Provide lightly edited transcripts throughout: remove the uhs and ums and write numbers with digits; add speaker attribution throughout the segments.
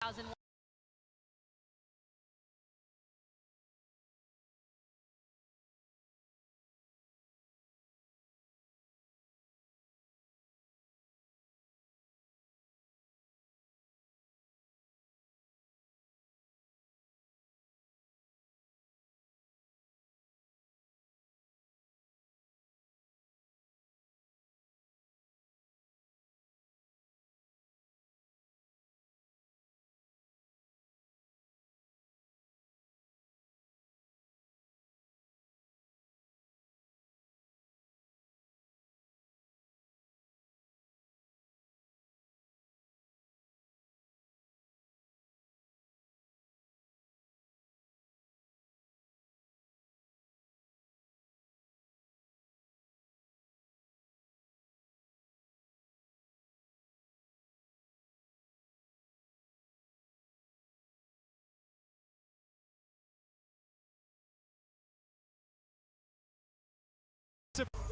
Speaker 1: 2001.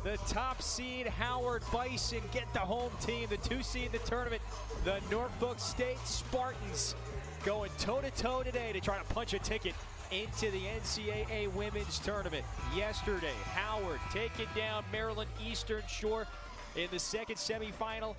Speaker 2: The top seed, Howard Bison, get the home team. The 2 seed in the tournament, the Norfolk State Spartans, going toe-to-toe today to try to punch a ticket into the NCAA Women's Tournament. Yesterday, Howard taking down Maryland Eastern Shore in the second semifinal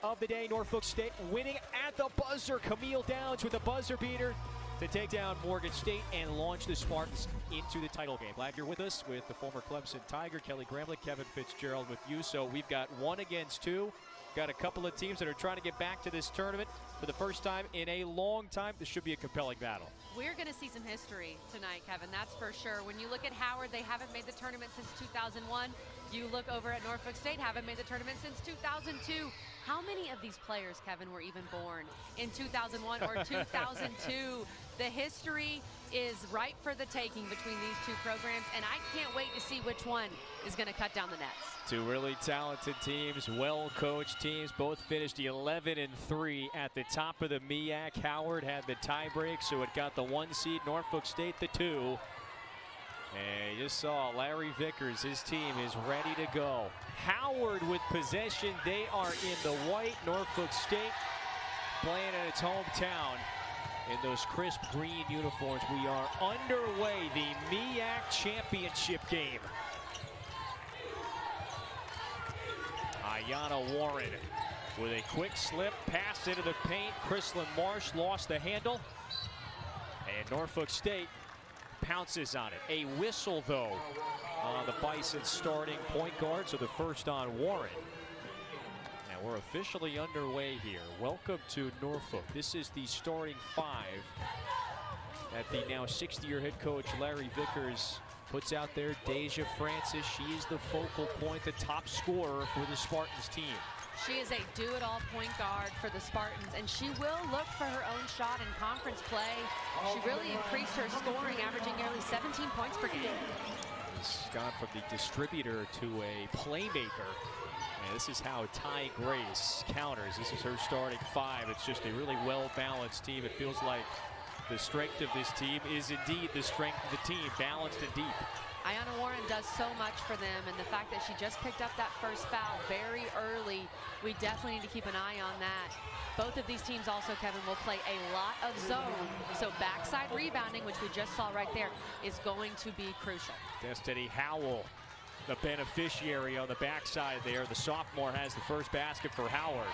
Speaker 2: of the day. Norfolk State winning at the buzzer. Camille Downs with a buzzer beater to take down Morgan State and launch the Spartans into the title game. Glad you're with us with the former Clemson Tiger, Kelly Gramlich, Kevin Fitzgerald with you. So we've got 1 against 2. Got a couple of teams that are trying to get back to this tournament for the first time in a long time. This should be a compelling battle.
Speaker 1: We're going to see some history tonight, Kevin, that's for sure. When you look at Howard, they haven't made the tournament since 2001. You look over at Norfolk State, haven't made the tournament since 2002. How many of these players, Kevin, were even born in 2001 or 2002? The history is ripe for the taking between these two programs, and I can't wait to see which one is going to cut down the nets.
Speaker 2: 2 really talented teams, well-coached teams. Both finished 11-3 at the top of the MEAC. Howard had the tiebreak, so it got the 1 seed. Norfolk State the 2. And you just saw Larry Vickers, his team is ready to go. Howard with possession. They are in the white. Norfolk State playing in its hometown in those crisp green uniforms. We are underway, the MEAC championship game. Ayanna Warren with a quick slip pass into the paint. Chrislyn Marsh lost the handle, and Norfolk State pounces on it. A whistle, though, on the Bison starting point guard, so the first on Warren. And we're officially underway here. Welcome to Norfolk. This is the starting 5 that the now 60-year head coach Larry Vickers puts out there. Deja Francis, she is the focal point, the top scorer for the Spartans team.
Speaker 1: She is a do-it-all point guard for the Spartans, and she will look for her own shot in conference play. She really increased her scoring, averaging nearly 17 points per game.
Speaker 2: She's gone from the distributor to a playmaker. And this is how Ty Grace counters. This is her starting 5. It's just a really well-balanced team. It feels like the strength of this team is indeed the strength of the team, balanced and deep.
Speaker 1: Ayanna Warren does so much for them, and the fact that she just picked up that first foul very early, we definitely need to keep an eye on that. Both of these teams also, Kevin, will play a lot of zone, so backside rebounding, which we just saw right there, is going to be crucial.
Speaker 2: Destiny Howell, the beneficiary on the backside there. The sophomore has the first basket for Howard.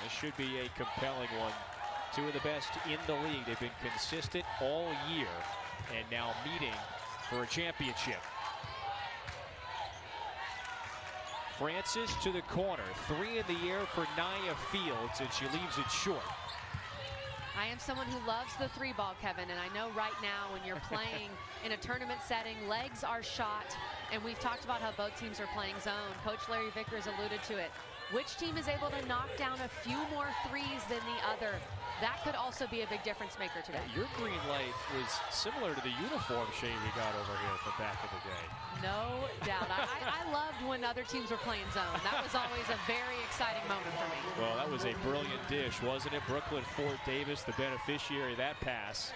Speaker 2: This should be a compelling one. 2 of the best in the league. They've been consistent all year, and now meeting for a championship. Francis to the corner. 3 in the air for Nia Fields, and she leaves it short.
Speaker 1: I am someone who loves the 3-ball, Kevin, and I know right now when you're playing in a tournament setting, legs are shot, and we've talked about how both teams are playing zone. Coach Larry Vickers alluded to it. Which team is able to knock down a few more threes than the other? That could also be a big difference maker today.
Speaker 2: Your green light was similar to the uniform shade we got over here from back in the day.
Speaker 1: No doubt. I loved when other teams were playing zone. That was always a very exciting moment for me.
Speaker 2: Well, that was a brilliant dish, wasn't it? Brooklyn Fort Davis, the beneficiary of that pass.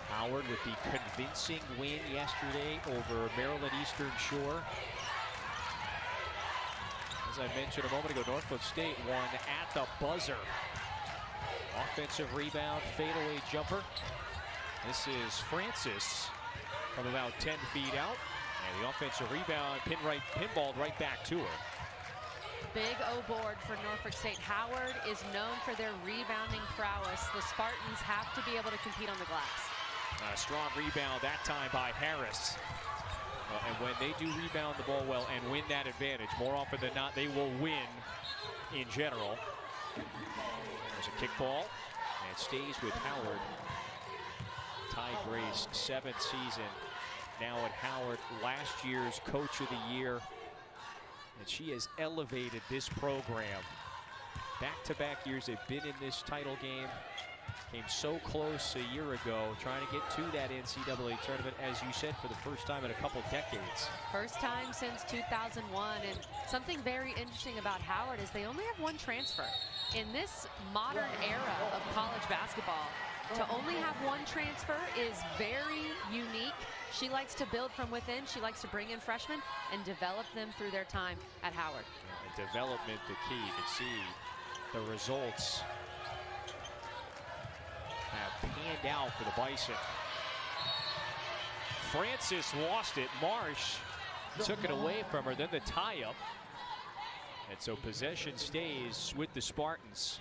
Speaker 2: Howard with the convincing win yesterday over Maryland Eastern Shore. As I mentioned a moment ago, Norfolk State won at the buzzer. Offensive rebound, fadeaway jumper. This is Francis from about 10 feet out. And the offensive rebound, pinballed right back to her.
Speaker 1: Big O board for Norfolk State. Howard is known for their rebounding prowess. The Spartans have to be able to compete on the glass.
Speaker 2: A strong rebound that time by Harris. And when they do rebound the ball well and win that advantage, more often than not, they will win in general. There's a kickball, and it stays with Howard. Ty Grace, 7th season now at Howard, last year's Coach of the Year. And she has elevated this program. Back-to-back years they've been in this title game. Came so close a year ago, trying to get to that NCAA tournament, as you said, for the first time in a couple decades.
Speaker 1: First time since 2001, and something very interesting about Howard is they only have one transfer. In this modern era of college basketball, to only have one transfer is very unique. She likes to build from within. She likes to bring in freshmen and develop them through their time at Howard.
Speaker 2: And development, the key. You can see the results have panned out for the Bison. Francis lost it. Marsh took it away from her. Then the tie-up. And so possession stays with the Spartans.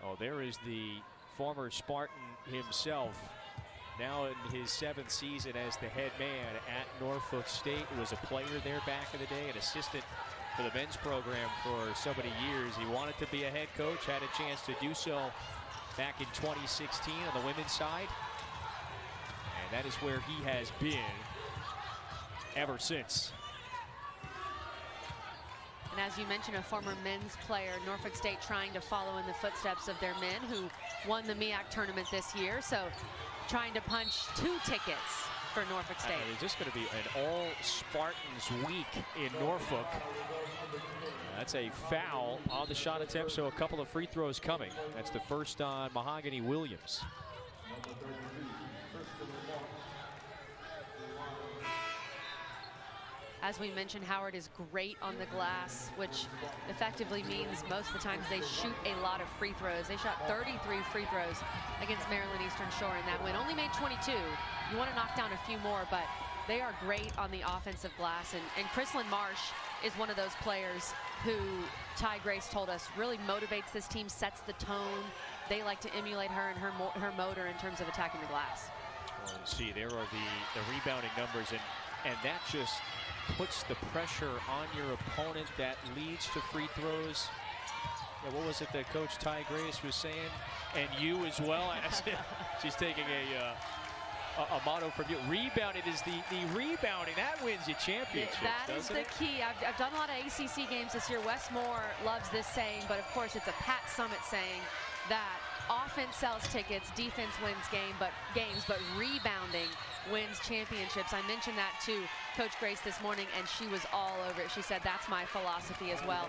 Speaker 2: Oh, there is the former Spartan himself. Now in his 7th season as the head man at Norfolk State. Was a player there back in the day, an assistant for the men's program for so many years. He wanted to be a head coach, had a chance to do so back in 2016 on the women's side. And that is where he has been ever since.
Speaker 1: And as you mentioned, a former men's player, Norfolk State trying to follow in the footsteps of their men who won the MEAC tournament this year. So trying to punch 2 tickets for Norfolk State.
Speaker 2: Is this going to be an all-Spartans week in Norfolk? That's a foul on the shot attempt, so a couple of free throws coming. That's the first on Mahogany Williams.
Speaker 1: As we mentioned, Howard is great on the glass, which effectively means most of the times they shoot a lot of free throws. They shot 33 free throws against Maryland Eastern Shore in that win. Only made 22. You want to knock down a few more, but they are great on the offensive glass. And Chrislyn Marsh is one of those players who Ty Grace told us really motivates this team, sets the tone. They like to emulate her and her motor in terms of attacking the glass.
Speaker 2: Well, see, there are the rebounding numbers, and that just puts the pressure on your opponent. That leads to free throws. Yeah, what was it that Coach Ty Grace was saying? And you as well. She's taking a motto from you. Rebounding is the rebounding. That wins you championships.
Speaker 1: That is the key. I've done a lot of ACC games this year. Wes Moore loves this saying, but of course it's a Pat Summitt saying that offense sells tickets, defense wins games, but rebounding wins championships. I mentioned that to Coach Grace this morning, and she was all over it. She said, that's my philosophy as well.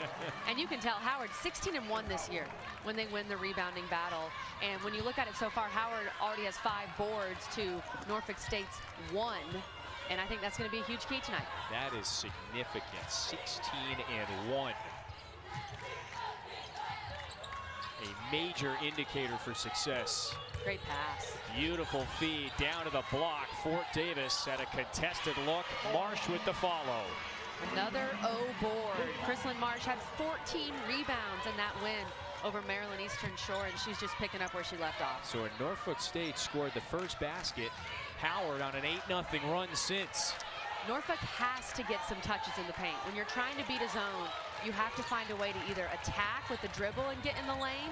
Speaker 1: And you can tell Howard 16-1 this year when they win the rebounding battle. And when you look at it so far, Howard already has 5 boards to Norfolk State's 1. And I think that's going to be a huge key tonight.
Speaker 2: That is significant. 16-1. A major indicator for success.
Speaker 1: Great pass.
Speaker 2: Beautiful feed down to the block. Fort Davis at a contested look. Marsh with the follow.
Speaker 1: Another O board. Chrislyn Marsh had 14 rebounds in that win over Maryland Eastern Shore, and she's just picking up where she left off.
Speaker 2: So Norfolk State scored the first basket. Howard on an 8-0 run since.
Speaker 1: Norfolk has to get some touches in the paint. When you're trying to beat a zone, you have to find a way to either attack with the dribble and get in the lane,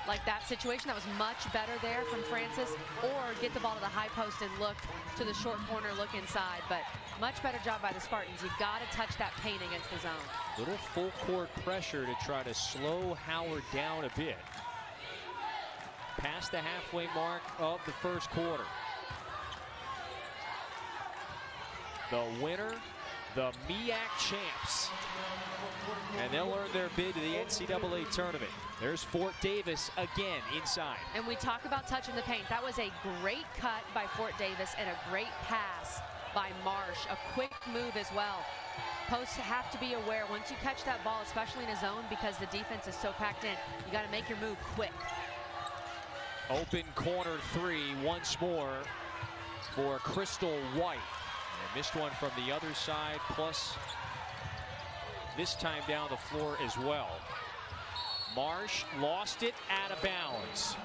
Speaker 1: like that situation. That was much better there from Francis, or get the ball to the high post and look to the short corner, look inside. But much better job by the Spartans. You got to touch that paint against the zone.
Speaker 2: Little full court pressure to try to slow Howard down a bit. Past the halfway mark of the first quarter. The winner, the MEAC champs. And they'll earn their bid to the NCAA tournament. There's Fort Davis again inside.
Speaker 1: And we talk about touching the paint. That was a great cut by Fort Davis and a great pass by Marsh. A quick move as well. Posts have to be aware once you catch that ball, especially in a zone, because the defense is so packed in. You got to make your move quick.
Speaker 2: Open corner three once more for Crystal White. And missed one from the other side, plus this time down the floor as well. Marsh lost it out of bounds.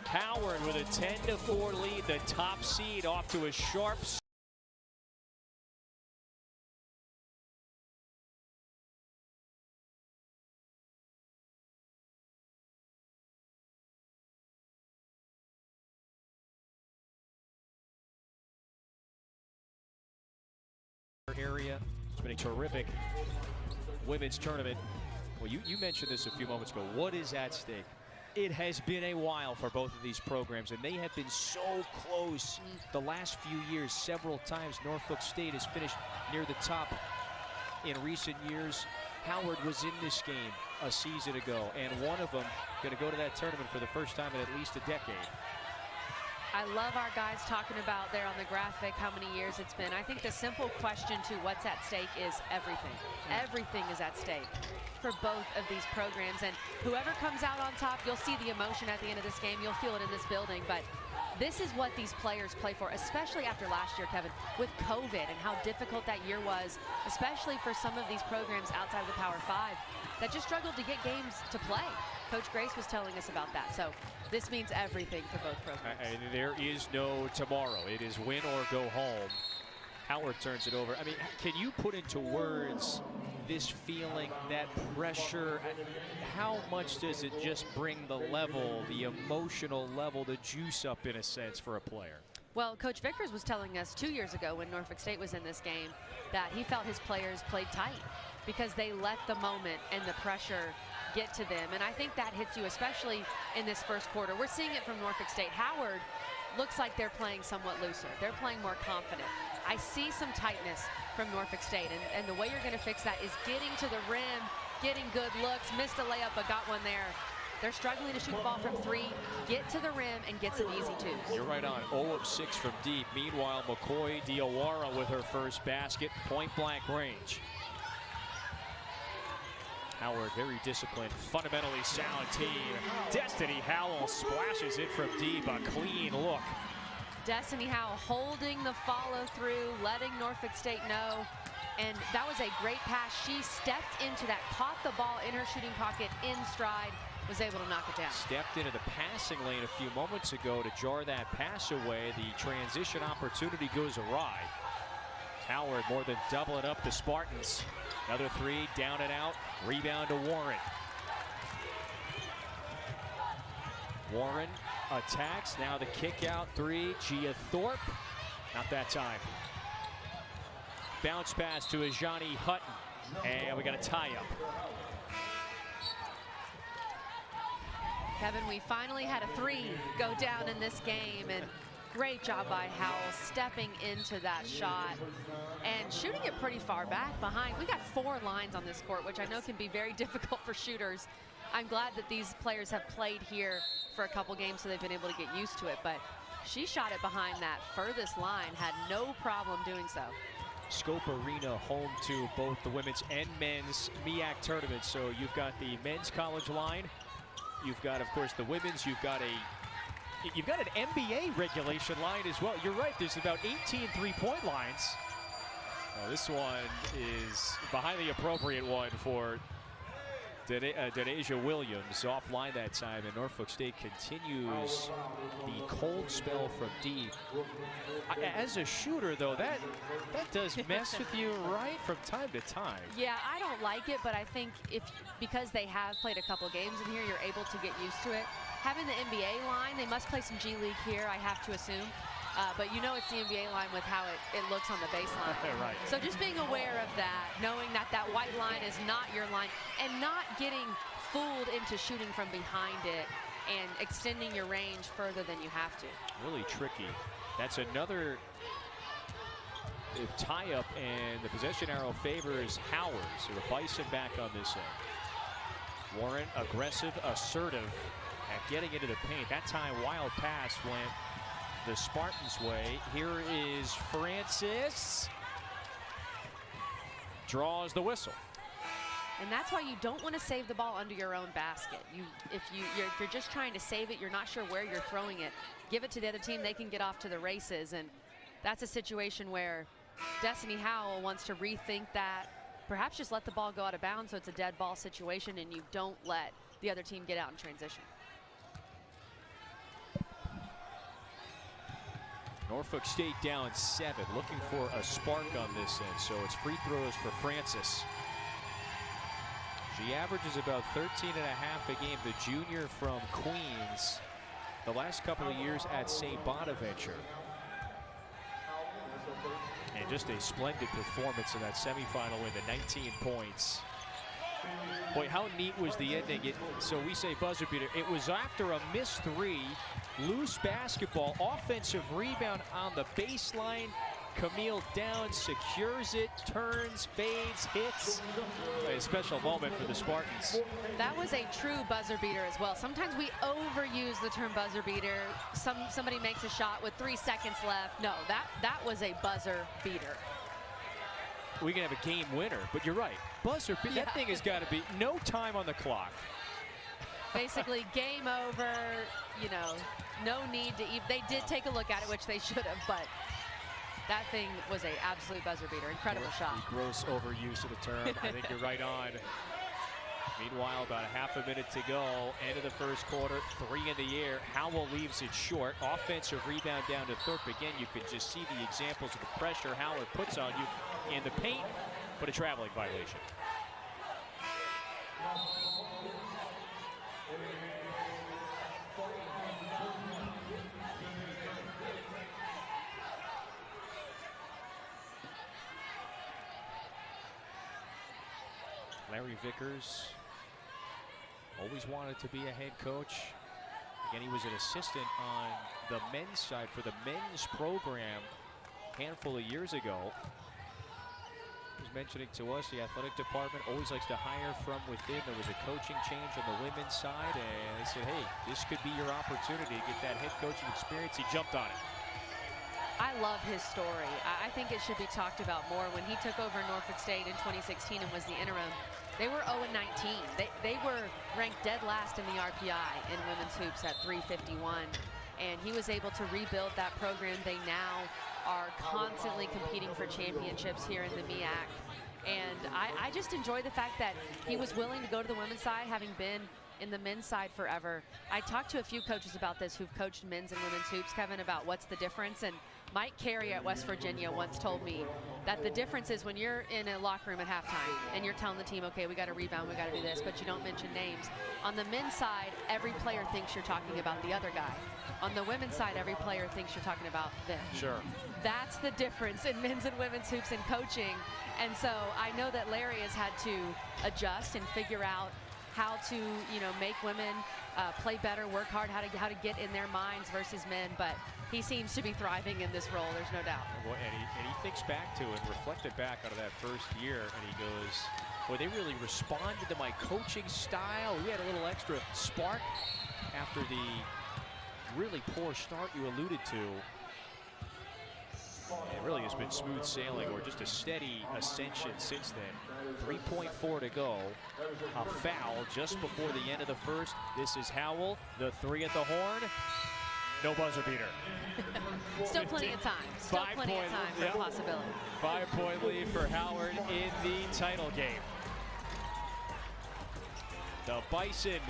Speaker 2: Howard with a 10-4 lead, the top seed off to a sharp area. It's been a terrific women's tournament. Well, you mentioned this a few moments ago. What is at stake? It has been a while for both of these programs, and they have been so close the last few years. Several times Norfolk State has finished near the top in recent years. Howard was in this game a season ago, and one of them going to go to that tournament for the first time in at least a decade.
Speaker 1: I love our guys talking about there on the graphic how many years it's been. I think the simple question to what's at stake is everything. Everything is at stake for both of these programs. And whoever comes out on top, you'll see the emotion at the end of this game. You'll feel it in this building. But this is what these players play for, especially after last year, Kevin, with COVID and how difficult that year was, especially for some of these programs outside of the Power 5 that just struggled to get games to play. Coach Grace was telling us about that. So this means everything for both programs.
Speaker 2: And there is no tomorrow. It is win or go home. Howard turns it over. I mean, can you put into words this feeling, that pressure? How much does it just bring the level, the emotional level, the juice up in a sense for a player?
Speaker 1: Well, Coach Vickers was telling us 2 years ago when Norfolk State was in this game that he felt his players played tight because they let the moment and the pressure get to them. And I think that hits you, especially in this first quarter. We're seeing it from Norfolk State. Howard looks like they're playing somewhat looser. They're playing more confident. I see some tightness from Norfolk State, and the way you're going to fix that is getting to the rim, getting good looks. Missed a layup, but got one there. They're struggling to shoot the ball from three. Get to the rim and get some easy twos.
Speaker 2: You're right on. 0 of 6 from deep. Meanwhile, McCoy Diawara with her first basket, point-blank range. Howard, very disciplined, fundamentally sound team. Destiny Howell splashes it from deep, a clean look.
Speaker 1: Destiny Howell holding the follow through, letting Norfolk State know. And that was a great pass. She stepped into that, caught the ball in her shooting pocket in stride, was able to knock it down.
Speaker 2: Stepped into the passing lane a few moments ago to jar that pass away. The transition opportunity goes awry. Howard more than doubling up the Spartans. Another three, down and out. Rebound to Warren. Warren attacks. Now the kick out three. Gia Thorpe. Not that time. Bounce pass to Ajani Hutton. And we got a tie-up.
Speaker 1: Kevin, we finally had a three go down in this game, and great job by Howell stepping into that shot and shooting it pretty far back behind. We got 4 lines on this court, which I know can be very difficult for shooters. I'm glad that these players have played here for a couple games so they've been able to get used to it, but she shot it behind that furthest line, had no problem doing so.
Speaker 2: Scope Arena home to both the women's and men's MEAC tournaments. So you've got the men's college line. You've got, of course, the women's. You've got an NBA regulation line as well. You're right, there's about 18 three-point lines. Oh, this one is behind the appropriate one for Denasia Williams, offline that time, and Norfolk State continues the cold spell from deep. As a shooter, though, that does mess with you right from time to time.
Speaker 1: Yeah, I don't like it, but I think because they have played a couple games in here, you're able to get used to it. Having the NBA line, they must play some G League here, I have to assume. But you know it's the NBA line with how it looks on the baseline.
Speaker 2: Right.
Speaker 1: So just being aware of that, knowing that that white line is not your line, and not getting fooled into shooting from behind it and extending your range further than you have to.
Speaker 2: Really tricky. That's another tie-up, and the possession arrow favors Howard. So the Bison back on this end. Warren, aggressive, assertive at getting into the paint. That time, wild pass went the Spartans' way. Here is Francis. draws the whistle.
Speaker 1: And that's why you don't want to save the ball under your own basket. If you're just trying to save it, you're not sure where you're throwing it, give it to the other team, they can get off to the races. And that's a situation where Destiny Howell wants to rethink that, perhaps just let the ball go out of bounds so it's a dead ball situation and you don't let the other team get out in transition.
Speaker 2: Norfolk State down 7, looking for a spark on this end, so it's free throws for Francis. She averages about 13 and a half a game, the junior from Queens, the last couple of years at St. Bonaventure. And just a splendid performance in that semifinal win, the 19 points. Boy, how neat was the ending? So we say buzzer beater. It was after a missed 3, loose basketball, offensive rebound on the baseline. Camille Downs secures it, turns, fades, hits. A special moment for the Spartans.
Speaker 1: That was a true buzzer beater as well. Sometimes we overuse the term buzzer beater. Somebody makes a shot with 3 seconds left. No, that was a buzzer beater.
Speaker 2: We can have a game winner, but you're right. Buzzer beater, that thing has got to be no time on the clock.
Speaker 1: Basically, game over, you know, no need to even. They did take a look at it, which they should have, but that thing was an absolute buzzer beater. Incredible shot.
Speaker 2: The gross overuse of the term. I think you're right on. Meanwhile, about a half a minute to go. End of the first quarter, 3 in the air. Howell leaves it short. Offensive rebound down to Thorpe. Again, you could just see the examples of the pressure Howard puts on you in the paint, but a traveling violation. Larry Vickers always wanted to be a head coach. Again, he was an assistant on the men's side for the men's program a handful of years ago. He was mentioning to us the athletic department always likes to hire from within. There was a coaching change on the women's side, and they said, hey, this could be your opportunity to get that head coaching experience. He jumped on it.
Speaker 1: I love his story. I think it should be talked about more. When he took over Norfolk State in 2016 and was the interim, they were 0-19. They were ranked dead last in the RPI in women's hoops at 351. And he was able to rebuild that program. They now are constantly competing for championships here in the MEAC. And I just enjoy the fact that he was willing to go to the women's side, having been in the men's side forever. I talked to a few coaches about this who've coached men's and women's hoops, Kevin, about what's the difference. And Mike Carey at West Virginia once told me that the difference is when you're in a locker room at halftime and you're telling the team, okay, we got to rebound, we got to do this, but you don't mention names. On the men's side, every player thinks you're talking about the other guy. On the women's side, every player thinks you're talking about them.
Speaker 2: Sure.
Speaker 1: That's the difference in men's and women's hoops and coaching. And so I know that Larry has had to adjust and figure out how to, you know, make women play better, work hard, how to get in their minds versus men. But he seems to be thriving in this role, there's no doubt.
Speaker 2: Well, and he thinks back to it, reflected back out of that first year, and he goes, boy, they really responded to my coaching style. We had a little extra spark after the really poor start you alluded to. It really has been smooth sailing, or just a steady ascension since then. 3.4 to go. A foul just before the end of the first. This is Howell, the 3 at the horn. No buzzer beater.
Speaker 1: Still plenty of time. Still plenty of time for a possibility.
Speaker 2: 5-point lead for Howard in the title game. The Bison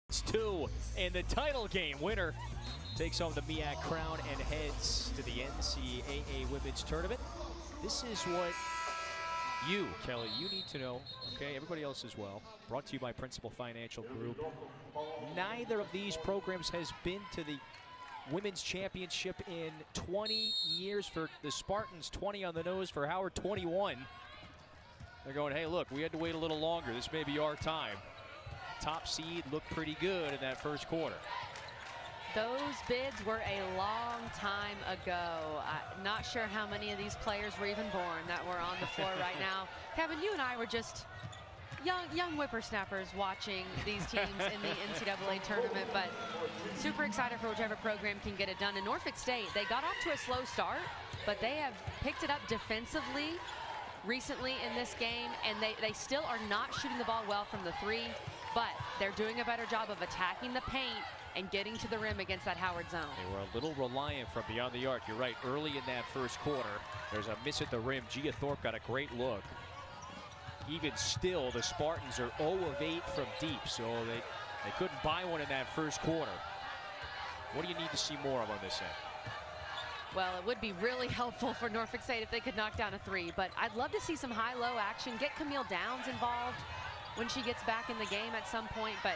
Speaker 2: It's 2 in the title game. Winner takes home the MEAC crown and heads to the NCAA Women's Tournament. This is what you, Kelly, you need to know, okay? Everybody else as well. Brought to you by Principal Financial Group. Neither of these programs has been to the Women's Championship in 20 years. For the Spartans, 20 on the nose. For Howard, 21. They're going, hey, look, we had to wait a little longer. This may be our time. Top seed looked pretty good in that first quarter.
Speaker 1: Those bids were a long time ago. Not sure how many of these players were even born that were on the floor right now. Kevin, you and I were just young whippersnappers watching these teams in the NCAA tournament, but super excited for whichever program can get it done. In Norfolk State, they got off to a slow start, but they have picked it up defensively recently in this game, and they still are not shooting the ball well from the three, but they're doing a better job of attacking the paint and getting to the rim against that Howard zone.
Speaker 2: They were a little reliant from beyond the arc. You're right, early in that first quarter, there's a miss at the rim. Gia Thorpe got a great look. Even still, the Spartans are 0 of 8 from deep, so they couldn't buy one in that first quarter. What do you need to see more of on this end?
Speaker 1: Well, it would be really helpful for Norfolk State if they could knock down a three, but I'd love to see some high-low action, get Camille Downs involved when she gets back in the game at some point, but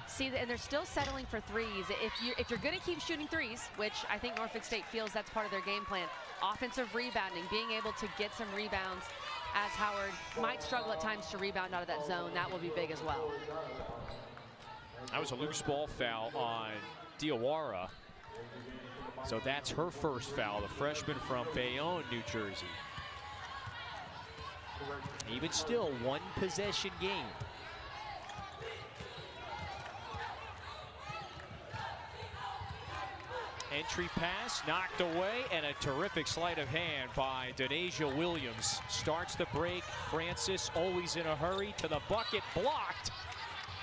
Speaker 1: see, and they're still settling for threes. If you're going to keep shooting threes, which I think Norfolk State feels that's part of their game plan, offensive rebounding, being able to get some rebounds, as Howard might struggle at times to rebound out of that zone, that will be big as well.
Speaker 2: That was a loose ball foul on Diawara. So that's her first foul, the freshman from Bayonne, New Jersey. Even still, one possession game. Entry pass knocked away, and a terrific sleight of hand by Donasia Williams. Starts the break. Francis always in a hurry to the bucket, blocked,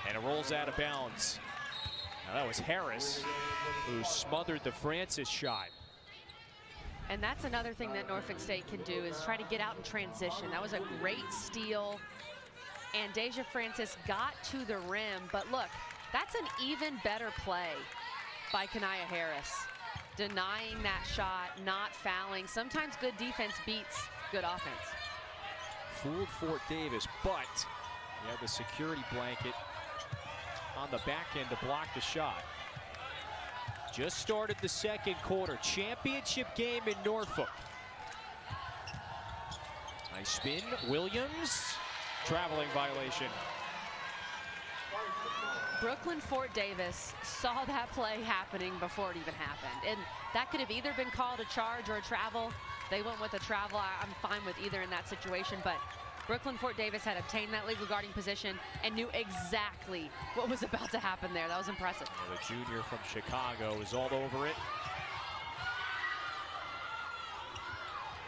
Speaker 2: and it rolls out of bounds. Now that was Harris who smothered the Francis shot.
Speaker 1: And that's another thing that Norfolk State can do, is try to get out in transition. That was a great steal, and Deja Francis got to the rim, but look, that's an even better play by Kanaya Harris. Denying that shot, not fouling. Sometimes good defense beats good offense.
Speaker 2: Fooled Fort Davis, but you have the security blanket on the back end to block the shot. Just started the second quarter. Championship game in Norfolk. Nice spin. Williams. Traveling violation.
Speaker 1: Brooklyn Fort Davis saw that play happening before it even happened. And that could have either been called a charge or a travel. They went with a travel. I'm fine with either in that situation. But Brooklyn Fort Davis had obtained that legal guarding position and knew exactly what was about to happen there. That was impressive.
Speaker 2: The junior from Chicago is all over it.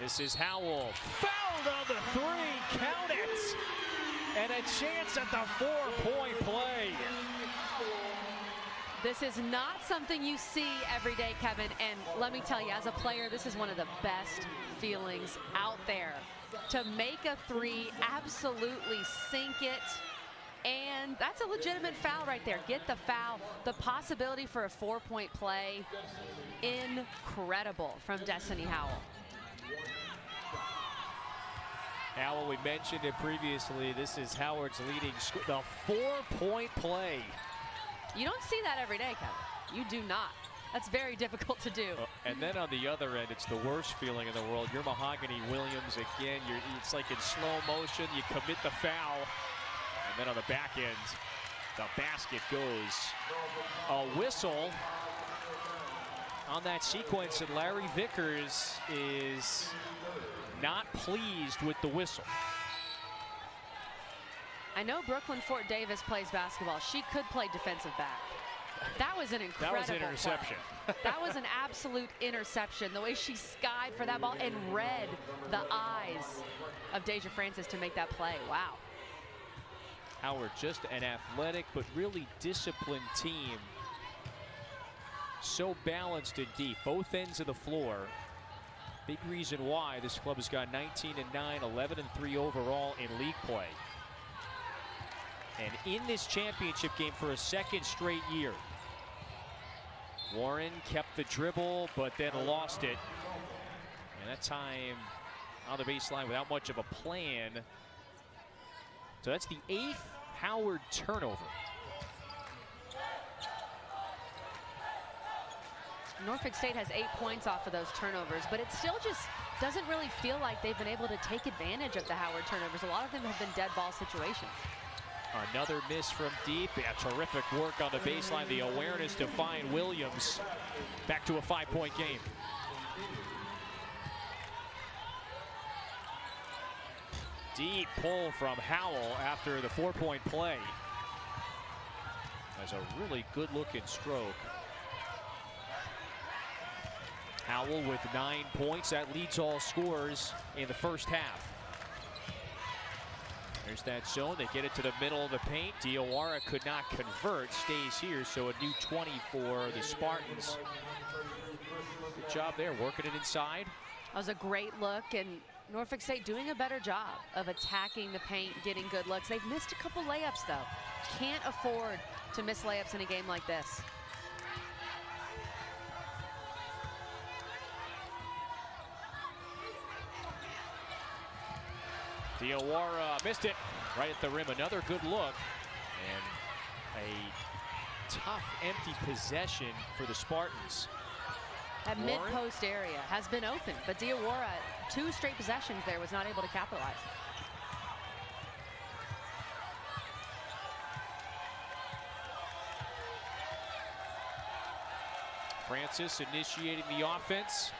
Speaker 2: This is Howell. Fouled on the three. Count it. And a chance at the 4-point play.
Speaker 1: This is not something you see every day, Kevin. And let me tell you, as a player, this is one of the best feelings out there. To make a three, absolutely sink it. And that's a legitimate foul right there. Get the foul. The possibility for a 4-point play, incredible from Destiny Howell.
Speaker 2: Howell, we mentioned it previously. This is Howard's leading score. The 4-point play.
Speaker 1: You don't see that every day, Kevin. You do not. That's very difficult to do.
Speaker 2: And then on the other end, it's the worst feeling in the world. You're Mahogany Williams again. It's like in slow motion. You commit the foul. And then on the back end, the basket goes. A whistle on that sequence, and Larry Vickers is not pleased with the whistle.
Speaker 1: I know Brooklyn Fort Davis plays basketball. She could play defensive back. That was an incredible
Speaker 2: That was an interception.
Speaker 1: That was an absolute interception. The way she skied for that ball and read the eyes of Deja Francis to make that play. Wow.
Speaker 2: Howard, just an athletic but really disciplined team. So balanced and deep, both ends of the floor. Big reason why this club has got 19-9, 11-3 overall in league play. and in this championship game for a second straight year. Warren kept the dribble, but then lost it. And that time on the baseline without much of a plan. So that's the 8th Howard turnover.
Speaker 1: Norfolk State has 8 points off of those turnovers, but it still just doesn't really feel like they've been able to take advantage of the Howard turnovers. A lot of them have been dead ball situations.
Speaker 2: Another miss from deep. Yeah, terrific work on the baseline. The awareness to find Williams. Back to a 5-point game. Deep pull from Howell after the 4-point play. That's a really good looking stroke. Howell with 9 points. That leads all scorers in the first half. There's that zone. They get it to the middle of the paint. Diawara could not convert. Stays here, so a new 20 for the Spartans. Good job there, working it inside.
Speaker 1: That was a great look, and Norfolk State doing a better job of attacking the paint, getting good looks. They've missed a couple layups, though. Can't afford to miss layups in a game like this.
Speaker 2: Diawara missed it right at the rim. Another good look, and a tough empty possession for the Spartans.
Speaker 1: That mid-post area has been open, but Diawara, 2 straight possessions there, was not able to capitalize.
Speaker 2: Francis initiating the offense.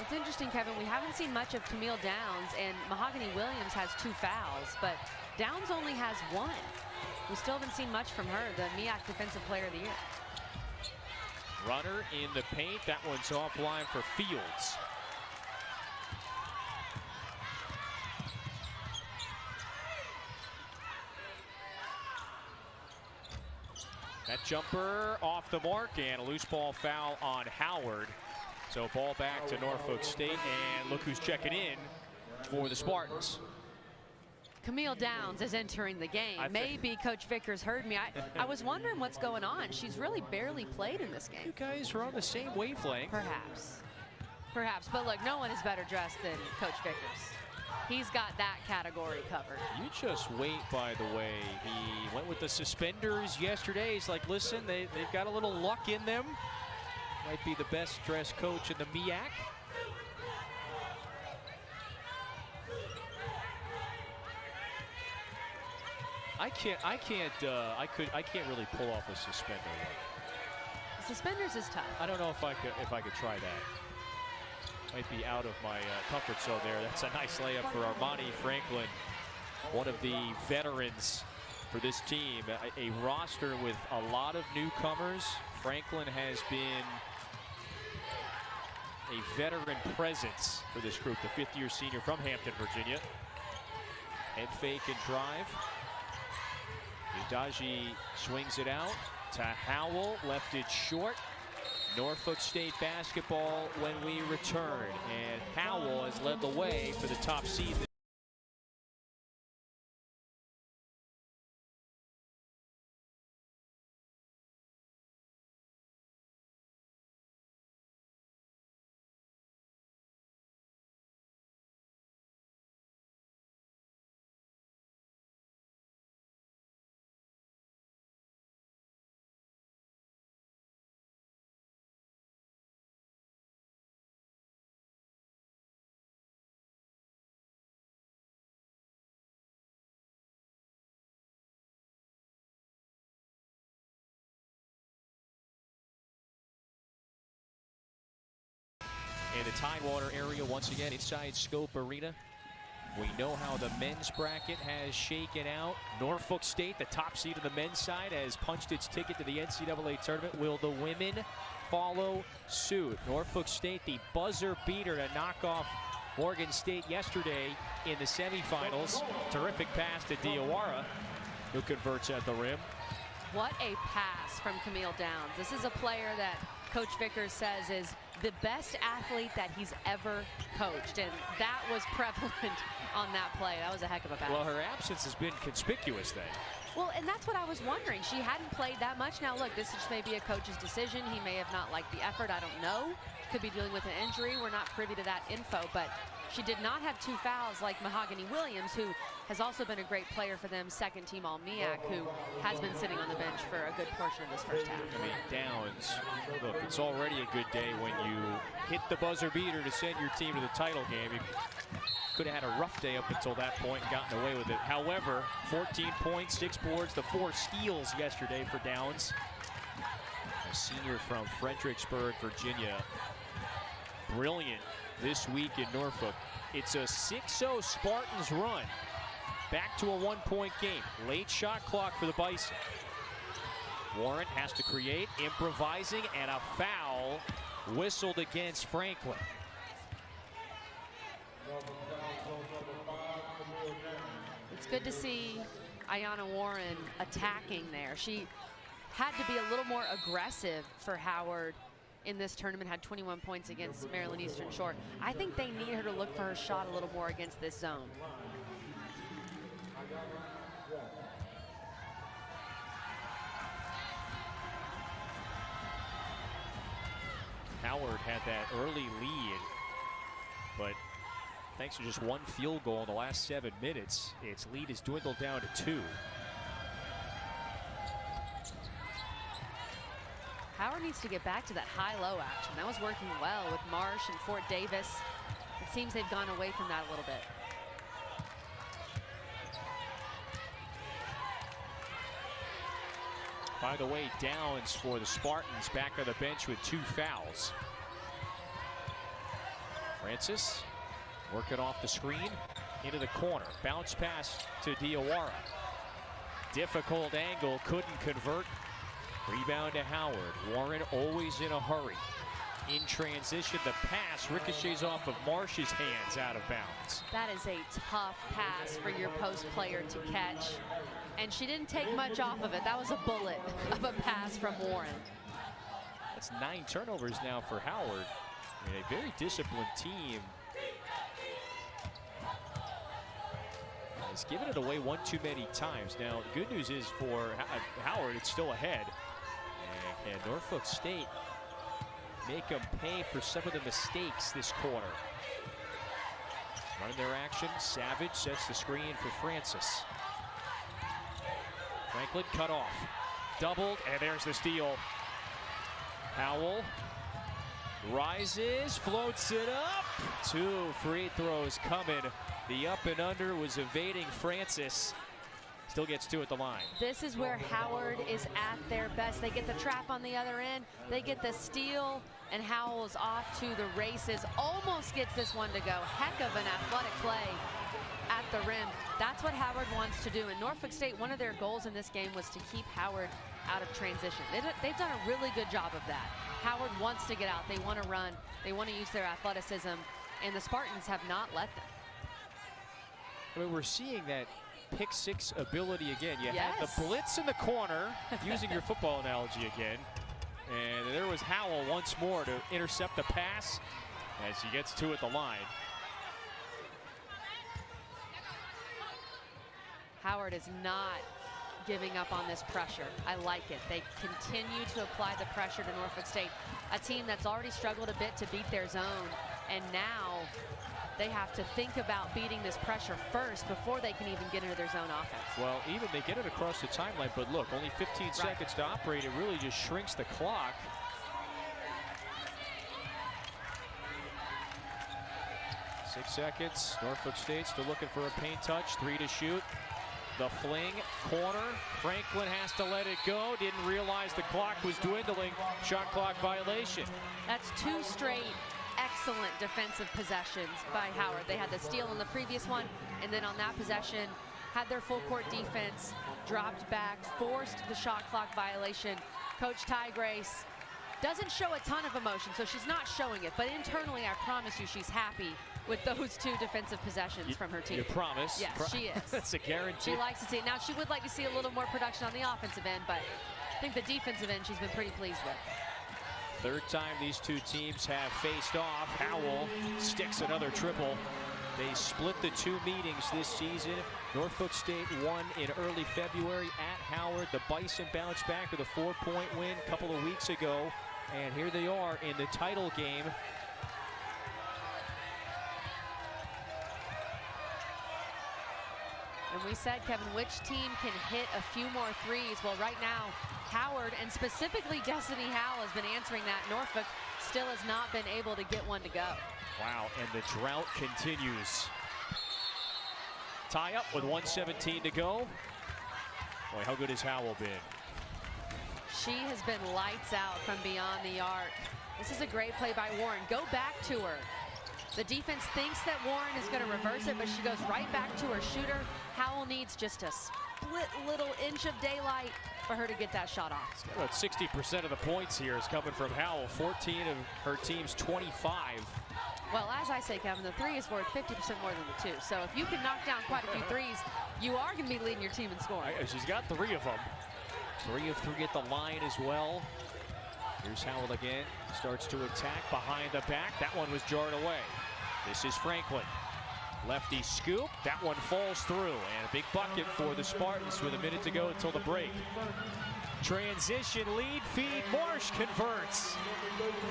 Speaker 1: It's interesting, Kevin, we haven't seen much of Camille Downs, and Mahogany Williams has 2 fouls, but Downs only has 1. We still haven't seen much from her, the MEAC Defensive Player of the Year.
Speaker 2: Runner in the paint. That one's offline for Fields. That jumper off the mark, and a loose ball foul on Howard. So ball back to Norfolk State, and look who's checking in for the Spartans.
Speaker 1: Camille Downs is entering the game. Maybe Coach Vickers heard me. I was wondering what's going on. She's really barely played in this game.
Speaker 2: You guys are on the same wavelength.
Speaker 1: Perhaps. Perhaps. But look, no one is better dressed than Coach Vickers. He's got that category covered.
Speaker 2: You just wait, by the way. He went with the suspenders yesterday. He's like, listen, they've got a little luck in them. Might be the best dressed coach in the MEAC. I can't really pull off a suspender.
Speaker 1: Suspenders is tough.
Speaker 2: I don't know if I could try that. Might be out of my comfort zone there. That's a nice layup for Armani Franklin, one of the veterans for this team. A roster with a lot of newcomers. Franklin has been a veteran presence for this group, the 5th-year senior from Hampton, Virginia. Head fake and drive. Udaji swings it out to Howell, left it short. Norfolk State basketball when we return, and Howell has led the way for the top seed. In the Tidewater area, once again, inside Scope Arena. We know how the men's bracket has shaken out. Norfolk State, the top seed of the men's side, has punched its ticket to the NCAA tournament. Will the women follow suit? Norfolk State, the buzzer beater to knock off Morgan State yesterday in the semifinals. Terrific pass to Diawara, who converts at the rim.
Speaker 1: What a pass from Camille Downs. This is a player that Coach Vickers says is the best athlete that he's ever coached, and that was prevalent on that play. That was a heck of a pass.
Speaker 2: Well, her absence has been conspicuous then.
Speaker 1: Well, and that's what I was wondering. She hadn't played that much. Now, look, this just may be a coach's decision. He may have not liked the effort. I don't know. Could be dealing with an injury. We're not privy to that info, but she did not have 2 fouls like Mahogany Williams, who has also been a great player for them, second team all MEAC, who has been sitting on the bench for a good portion of this first half.
Speaker 2: I mean, Downs, look, it's already a good day when you hit the buzzer beater to send your team to the title game. You could have had a rough day up until that point and gotten away with it. However, 14 points, 6 boards, the 4 steals yesterday for Downs. A senior from Fredericksburg, Virginia. Brilliant this week in Norfolk. It's a 6-0 Spartans run. Back to a 1-point game. Late shot clock for the Bison. Warren has to create, improvising, and a foul whistled against Franklin.
Speaker 1: It's good to see Ayanna Warren attacking there. She had to be a little more aggressive for Howard in this tournament, had 21 points against Maryland Eastern Shore. I think they need her to look for her shot a little more against this zone.
Speaker 2: Howard had that early lead, but thanks to just 1 field goal in the last 7 minutes, its lead has dwindled down to 2.
Speaker 1: Howard needs to get back to that high-low action. That was working well with Marsh and Fort Davis. It seems they've gone away from that a little bit.
Speaker 2: By the way, Downs for the Spartans back on the bench with 2 fouls. Francis working off the screen into the corner. Bounce pass to Diawara. Difficult angle, couldn't convert. Rebound to Howard. Warren always in a hurry. In transition, the pass ricochets off of Marsh's hands out of bounds.
Speaker 1: That is a tough pass for your post player to catch. And she didn't take much off of it. That was a bullet of a pass from Warren.
Speaker 2: That's 9 turnovers now for Howard. I mean, a very disciplined team. Has given it away 1 too many times. Now, the good news is for Howard, it's still ahead. And can Norfolk State make them pay for some of the mistakes this quarter? Running their action. Savage sets the screen for Francis. Franklin cut off. Doubled, and there's the steal. Howell rises, floats it up. 2 free throws coming. The up and under was evading Francis. Still gets 2 at the line.
Speaker 1: This is where Howard is at their best. They get the trap on the other end. They get the steal, and Howell's off to the races. Almost gets this one to go. Heck of an athletic play at the rim. That's what Howard wants to do. And Norfolk State, one of their goals in this game was to keep Howard out of transition. They've done a really good job of that. Howard wants to get out. They want to run. They want to use their athleticism. And the Spartans have not let them.
Speaker 2: I mean, we're seeing that pick 6 ability again. You had the blitz in the corner, using your football analogy again. And there was Howell once more to intercept the pass as he gets 2 at the line.
Speaker 1: Howard is not giving up on this pressure. I like it. They continue to apply the pressure to Norfolk State, a team that's already struggled a bit to beat their zone, and now they have to think about beating this pressure first before they can even get into their zone offense.
Speaker 2: Well, even they get it across the timeline, but look, only 15 seconds to operate. It really just shrinks the clock. Six seconds. Norfolk State still looking for a paint touch. 3 to shoot. The fling, corner. Franklin has to let it go. Didn't realize the clock was dwindling. Shot clock violation.
Speaker 1: That's 2 straight excellent defensive possessions by Howard. They had the steal in the previous one, and then on that possession, had their full court defense, dropped back, forced the shot clock violation. Coach Ty Grace doesn't show a ton of emotion, so she's not showing it, but internally, I promise you, she's happy with those 2 defensive possessions from her team.
Speaker 2: You promise?
Speaker 1: Yes, she is.
Speaker 2: That's a guarantee.
Speaker 1: She likes to see it. Now, she would like to see a little more production on the offensive end, but I think the defensive end she's been pretty pleased with.
Speaker 2: Third time these two teams have faced off. Howell sticks another triple. They split the two meetings this season. Norfolk State won in early February at Howard. The Bison bounced back with a 4-point win a couple of weeks ago. And here they are in the title game.
Speaker 1: And we said, Kevin, which team can hit a few more threes? Well, right now, Howard, and specifically Destiny Howell, has been answering that. Norfolk still has not been able to get one to go.
Speaker 2: Wow, and the drought continues. Tie up with 1:17 to go. Boy, how good has Howell been?
Speaker 1: She has been lights out from beyond the arc. This is a great play by Warren. Go back to her. The defense thinks that Warren is going to reverse it, but she goes right back to her shooter. Howell needs just a split little inch of daylight for her to get that shot off.
Speaker 2: About 60% of the points here is coming from Howell. 14 of her team's 25.
Speaker 1: Well, as I say, Kevin, the three is worth 50% more than the two. So if you can knock down quite a few threes, you are going to be leading your team in scoring.
Speaker 2: She's got 3 of them. 3 of 3 at the line as well. Here's Howell again. Starts to attack behind the back. That one was jarred away. This is Franklin. Lefty scoop. That one falls through. And a big bucket for the Spartans with a minute to go until the break. Transition lead feed. Marsh converts.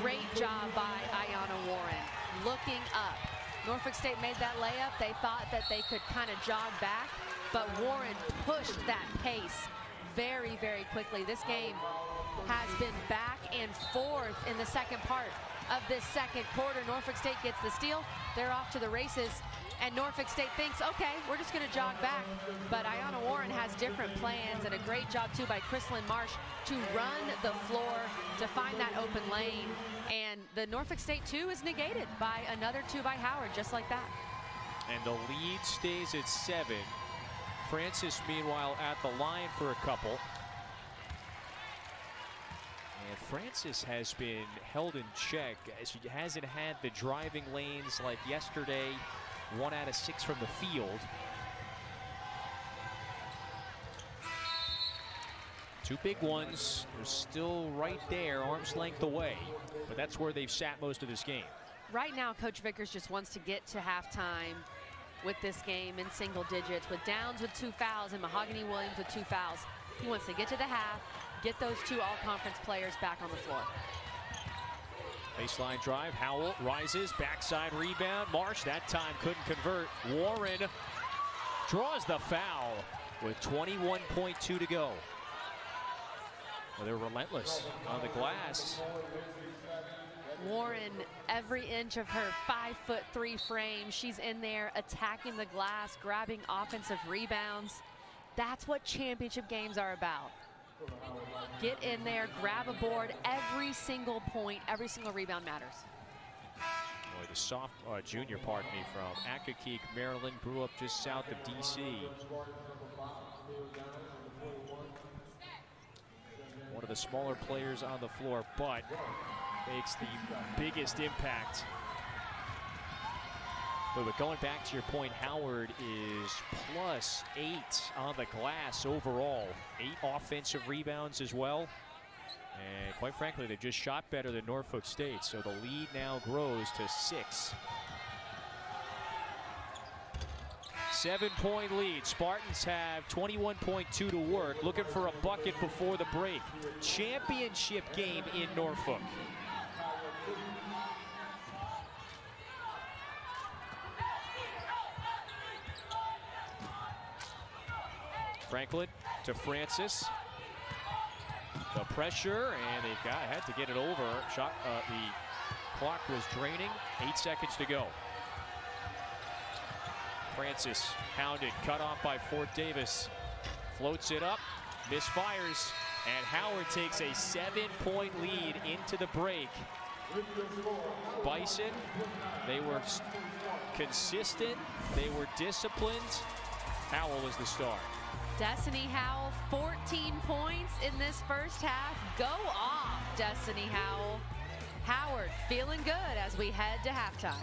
Speaker 1: Great job by Ayanna Warren. Looking up. Norfolk State made that layup. They thought that they could kind of jog back, but Warren pushed that pace very, very quickly. This game has been back and forth in the second part of this second quarter. Norfolk State gets the steal. They're off to the races. And Norfolk State thinks, okay, we're just going to jog back. But Ayanna Warren has different plans, and a great job, too, by Chrislyn Marsh to run the floor to find that open lane. And the Norfolk State 2 is negated by another 2 by Howard, just like that.
Speaker 2: And the lead stays at 7. Francis, meanwhile, at the line for a couple. And Francis has been held in check. She hasn't had the driving lanes like yesterday. 1 out of 6 from the field. 2 big ones. They're still right there, arm's length away. But that's where they've sat most of this game.
Speaker 1: Right now, Coach Vickers just wants to get to halftime with this game in single digits, with Downs with 2 fouls and Mahogany Williams with 2 fouls. He wants to get to the half, get those 2 all-conference players back on the floor.
Speaker 2: Baseline drive, Howell rises, backside rebound. Marsh that time couldn't convert. Warren draws the foul with 21.2 to go. Well, they're relentless on the glass.
Speaker 1: Warren, every inch of her 5'3" frame, she's in there attacking the glass, grabbing offensive rebounds. That's what championship games are about. Get in there, grab a board. Every single point, every single rebound matters.
Speaker 2: Boy, the junior, pardon me, from Accokeek, Maryland, grew up just south of D.C. One of the smaller players on the floor, but makes the biggest impact. But going back to your point, Howard is +8 on the glass overall. 8 offensive rebounds as well. And quite frankly, they've just shot better than Norfolk State, so the lead now grows to 6. 7-point lead. Spartans have 21.2 to work, looking for a bucket before the break. Championship game in Norfolk. Franklin to Francis. The pressure, and they've had to get it over. The clock was draining. 8 seconds to go. Francis hounded, cut off by Fort Davis. Floats it up, misfires, and Howard takes a 7-point lead into the break. Bison, they were consistent, they were disciplined. Howell was the star.
Speaker 1: Destiny Howell, 14 points in this first half. Go off, Destiny Howell. Howard feeling good as we head to halftime.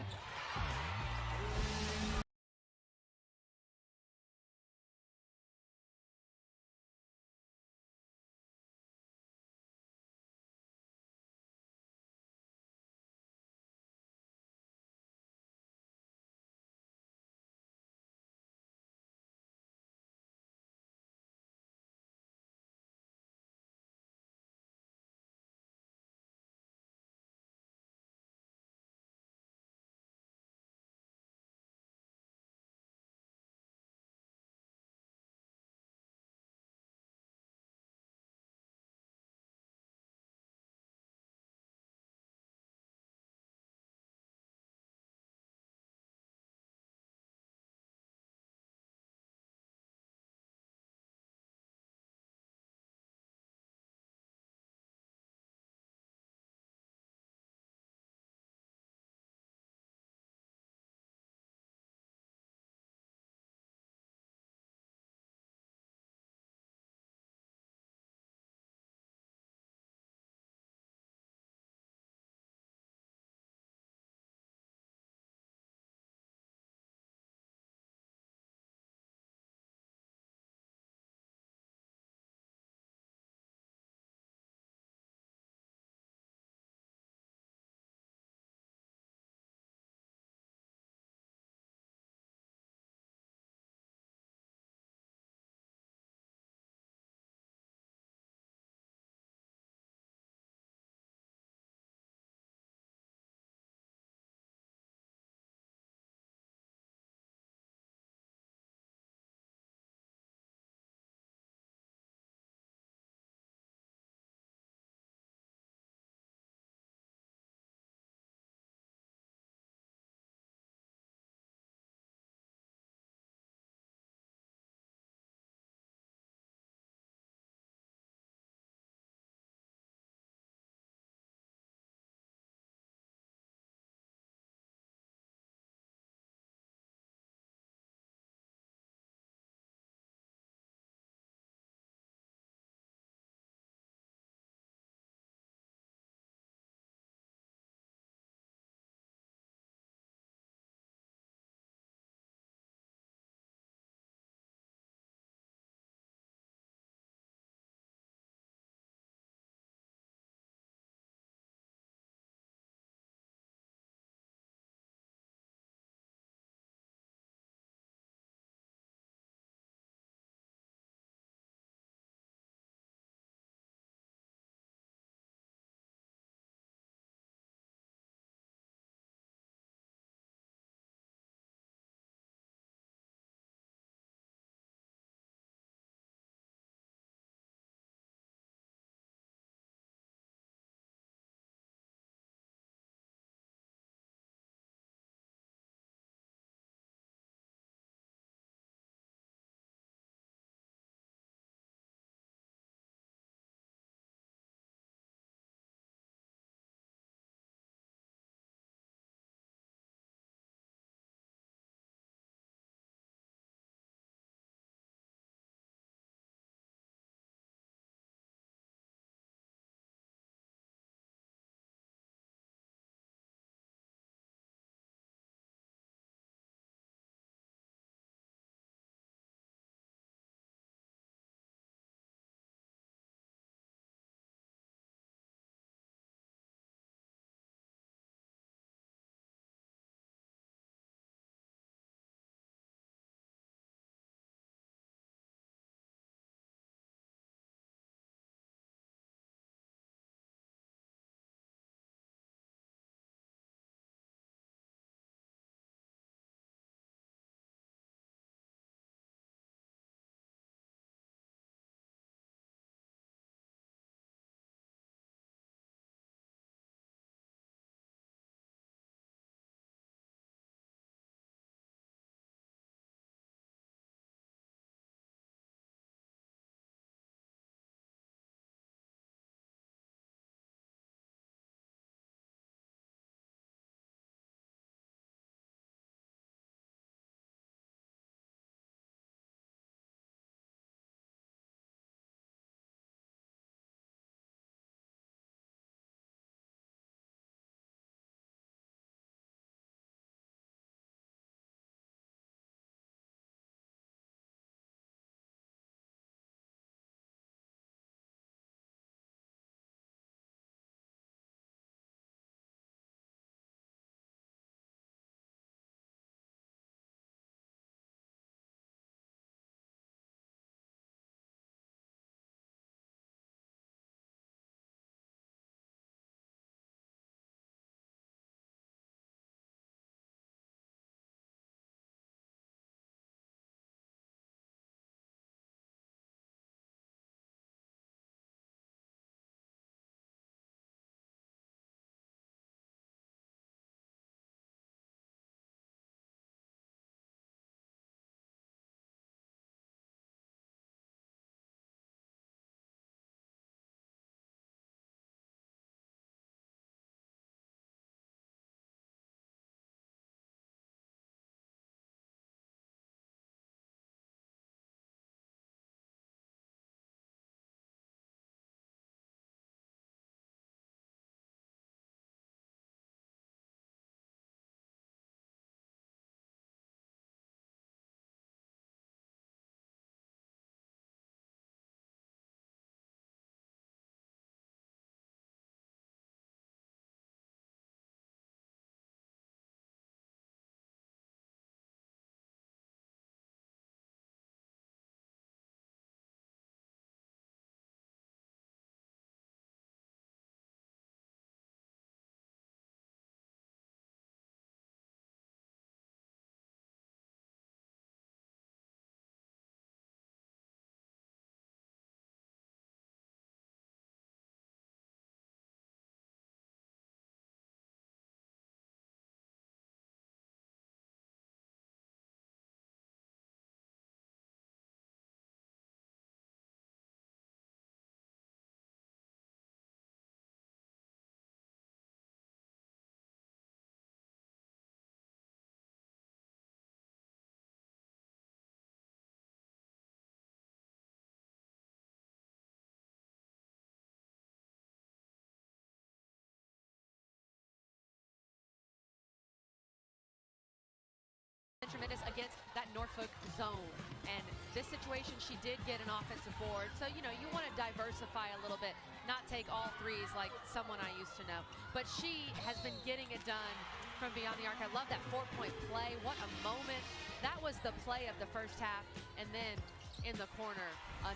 Speaker 1: tremendous against that Norfolk zone. And this situation, she did get an offensive board. So, you know, you want to diversify a little bit, not take all threes like someone I used to know. But she has been getting it done from beyond the arc. I love that 4-point play. What a moment. That was the play of the first half. And then in the corner,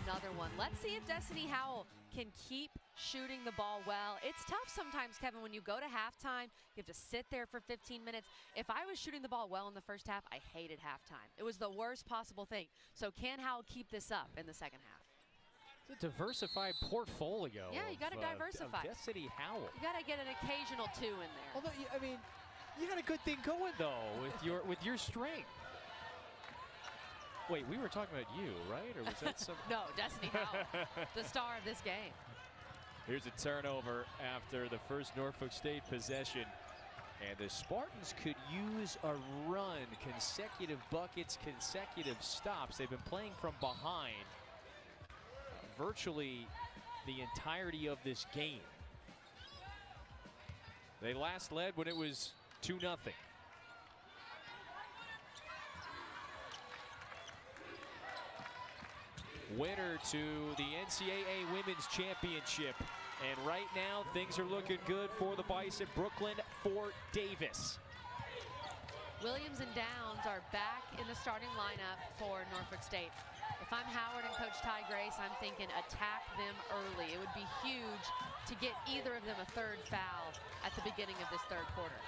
Speaker 1: another one. Let's see if Destiny Howell can keep shooting the ball well. It's tough sometimes, Kevin, when you go to halftime, you have to sit there for 15 minutes. If I was shooting the ball well in the first half, I hated halftime. It was the worst possible thing. So can Howell keep this up in the second half?
Speaker 2: It's a diversified portfolio.
Speaker 1: Yeah, you got to diversify.
Speaker 2: Destiny Howell.
Speaker 1: You got to get an occasional 2 in there.
Speaker 2: Although, I mean, you got a good thing going though with your strength. Wait, we were talking about you, right? Or was that some?
Speaker 1: No, Destiny Howell, the star of this game.
Speaker 2: Here's a turnover after the first Norfolk State possession. And the Spartans could use a run, consecutive buckets, consecutive stops. They've been playing from behind virtually the entirety of this game. They last led when it was 2-0. Winner to the NCAA Women's Championship. And right now, things are looking good for the Bison. Brooklyn for Davis.
Speaker 1: Williams and Downs are back in the starting lineup for Norfolk State. If I'm Howard and Coach Ty Grace, I'm thinking attack them early. It would be huge to get either of them a third foul at the beginning of this third quarter.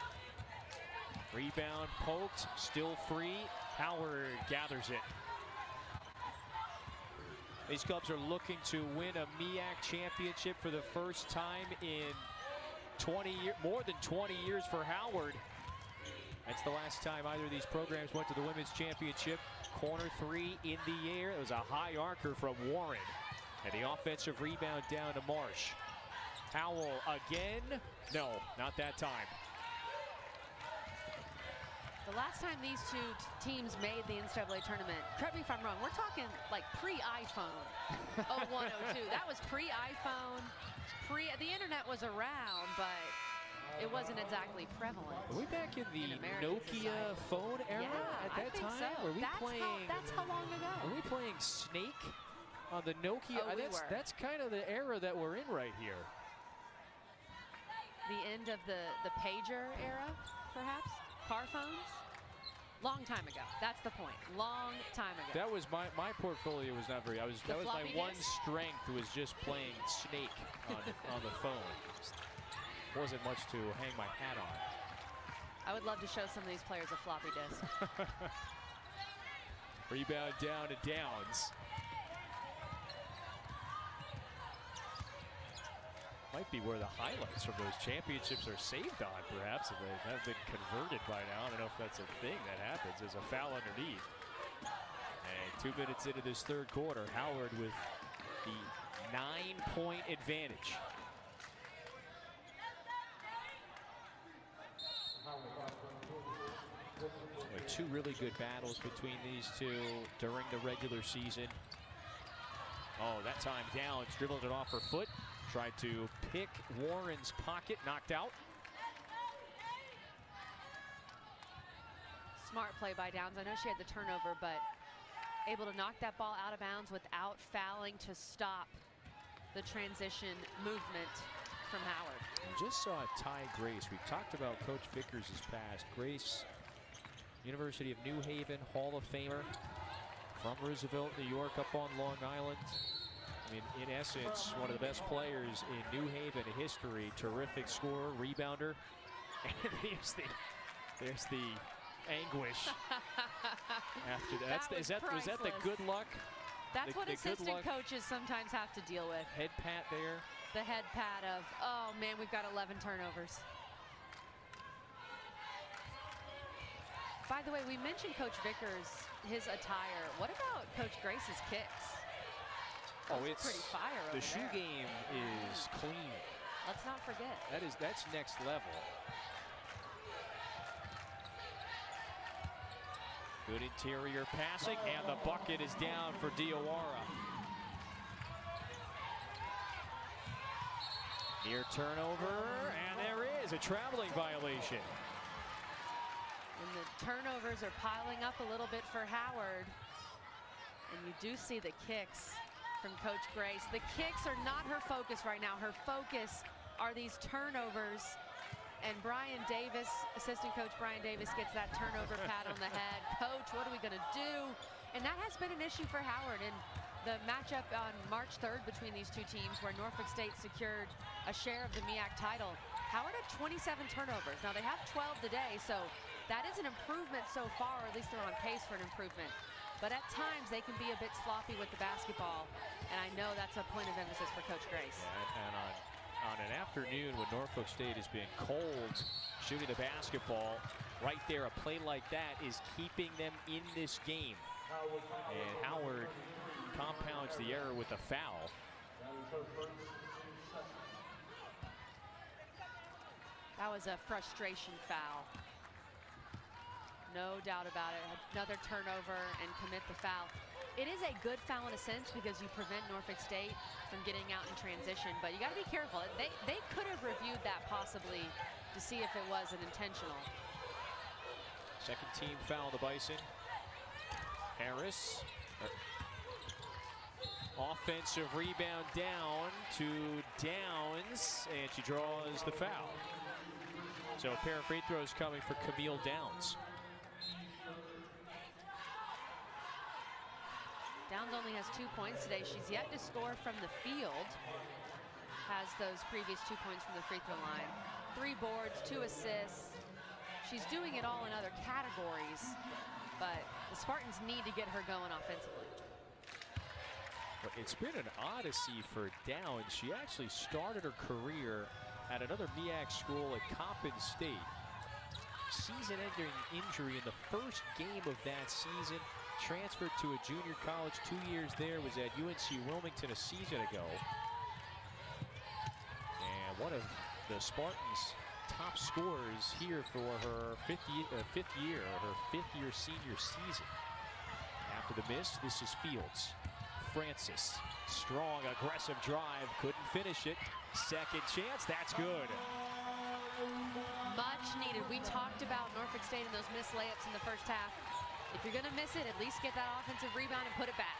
Speaker 2: Rebound poked, still free. Howard gathers it. These Cubs are looking to win a MEAC championship for the first time in more than 20 years for Howard. That's the last time either of these programs went to the women's championship. Corner 3 in the air. It was a high arcer from Warren. And the offensive rebound down to Marsh. Howell again. No, not that time.
Speaker 1: The last time these two teams made the NCAA tournament, correct me if I'm wrong, we're talking like pre-iPhone 01, 02. That was pre-iPhone. The internet was around, but it wasn't exactly prevalent.
Speaker 2: Are we back in the Nokia phone era at that time?
Speaker 1: So.
Speaker 2: Were we playing?
Speaker 1: That's how long ago.
Speaker 2: Were we playing Snake on the Nokia?
Speaker 1: Oh,
Speaker 2: that's kind of the era that we're in right here.
Speaker 1: The end of the pager era, perhaps? Car phones? Long time ago. That's the point. Long time ago.
Speaker 2: That was my portfolio was not very. That was my one strength was just playing Snake on the phone. Wasn't much to hang my hat on.
Speaker 1: I would love to show some of these players a floppy disk.
Speaker 2: Rebound down to Downs. Might be where the highlights from those championships are saved on, perhaps, if they have been converted by now. I don't know if that's a thing that happens. There's a foul underneath. And 2 minutes into this third quarter, Howard with the 9-point advantage. Two really good battles between these two during the regular season. Oh, that time Downs dribbled it off her foot. Tried to pick Warren's pocket, knocked out.
Speaker 1: Smart play by Downs. I know she had the turnover, but able to knock that ball out of bounds without fouling to stop the transition movement from Howard.
Speaker 2: I just saw Ty Grace. We talked about Coach Vickers' past. Grace, University of New Haven, Hall of Famer from Roosevelt, New York, up on Long Island. I mean, in essence, one of the best players in New Haven history. Terrific scorer, rebounder. And there's the anguish after that. Was that the good luck?
Speaker 1: That's what assistant coaches sometimes have to deal with.
Speaker 2: Head pat there.
Speaker 1: The head pat of, oh man, we've got 11 turnovers. By the way, we mentioned Coach Vickers, his attire. What about Coach Grace's kicks?
Speaker 2: Oh, it's
Speaker 1: pretty fire over
Speaker 2: the shoe
Speaker 1: there.
Speaker 2: game is clean.
Speaker 1: Let's not forget.
Speaker 2: That's next level. Good interior passing, and the bucket is down for Diawara. Near turnover, and there is a traveling violation.
Speaker 1: And the turnovers are piling up a little bit for Howard. And you do see the kicks from Coach Grace. The kicks are not her focus right now. Her focus are these turnovers. And Brian Davis, assistant coach Brian Davis, gets that turnover pat on the head. Coach, what are we going to do? And that has been an issue for Howard. And the matchup on March 3rd between these two teams, where Norfolk State secured a share of the MEAC title, Howard had 27 turnovers. Now they have 12 today, so that is an improvement so far, or at least they're on pace for an improvement. But at times they can be a bit sloppy with the basketball, and I know that's a point of emphasis for Coach Grace.
Speaker 2: Yeah, and on an afternoon when Norfolk State has been cold shooting the basketball, right there, a play like that is keeping them in this game. And Howard compounds the error with a foul.
Speaker 1: That was a frustration foul. No doubt about it. Another turnover and commit the foul. It is a good foul in a sense because you prevent Norfolk State from getting out in transition, but you got to be careful. They could have reviewed that possibly to see if it was an intentional.
Speaker 2: Second team foul, the Bison. Harris. Offensive rebound down to Downs, and she draws the foul. So a pair of free throws coming for Camille Downs.
Speaker 1: Downs only has 2 points today. She's yet to score from the field. Has those previous 2 points from the free throw line. 3 boards, 2 assists. She's doing it all in other categories, but the Spartans need to get her going offensively.
Speaker 2: It's been an odyssey for Downs. She actually started her career at another MEAC school at Coppin State. Season-ending injury in the first game of that season. Transferred to a junior college, 2 years there, was at UNC Wilmington a season ago. And one of the Spartans' top scorers here for her fifth year senior season. After the miss, this is Fields. Francis, strong, aggressive drive, couldn't finish it. Second chance, that's good.
Speaker 1: Much needed. We talked about Norfolk State and those missed layups in the first half. If you're going to miss it, at least get that offensive rebound and put it back.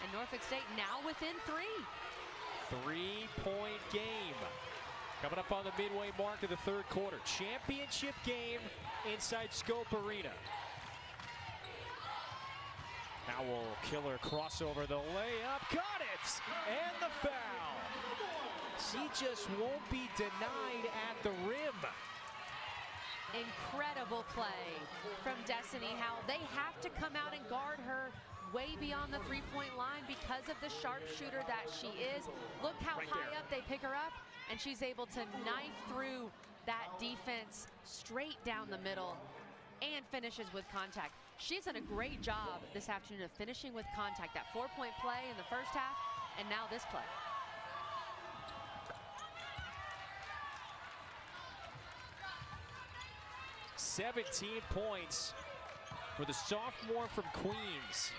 Speaker 1: And Norfolk State now within 3.
Speaker 2: 3-point game. Coming up on the midway mark of the third quarter. Championship game inside Scope Arena. Howell, killer crossover, the layup, got it! And the foul. She just won't be denied at the rim.
Speaker 1: Incredible play from Destiny Howell. They have to come out and guard her way beyond the three-point line because of the sharpshooter that she is. Look how high up they pick her up, and she's able to knife through that defense straight down the middle and finishes with contact. She's done a great job this afternoon of finishing with contact. That 4-point play in the first half, and now this play.
Speaker 2: "17 points for the sophomore from Queens.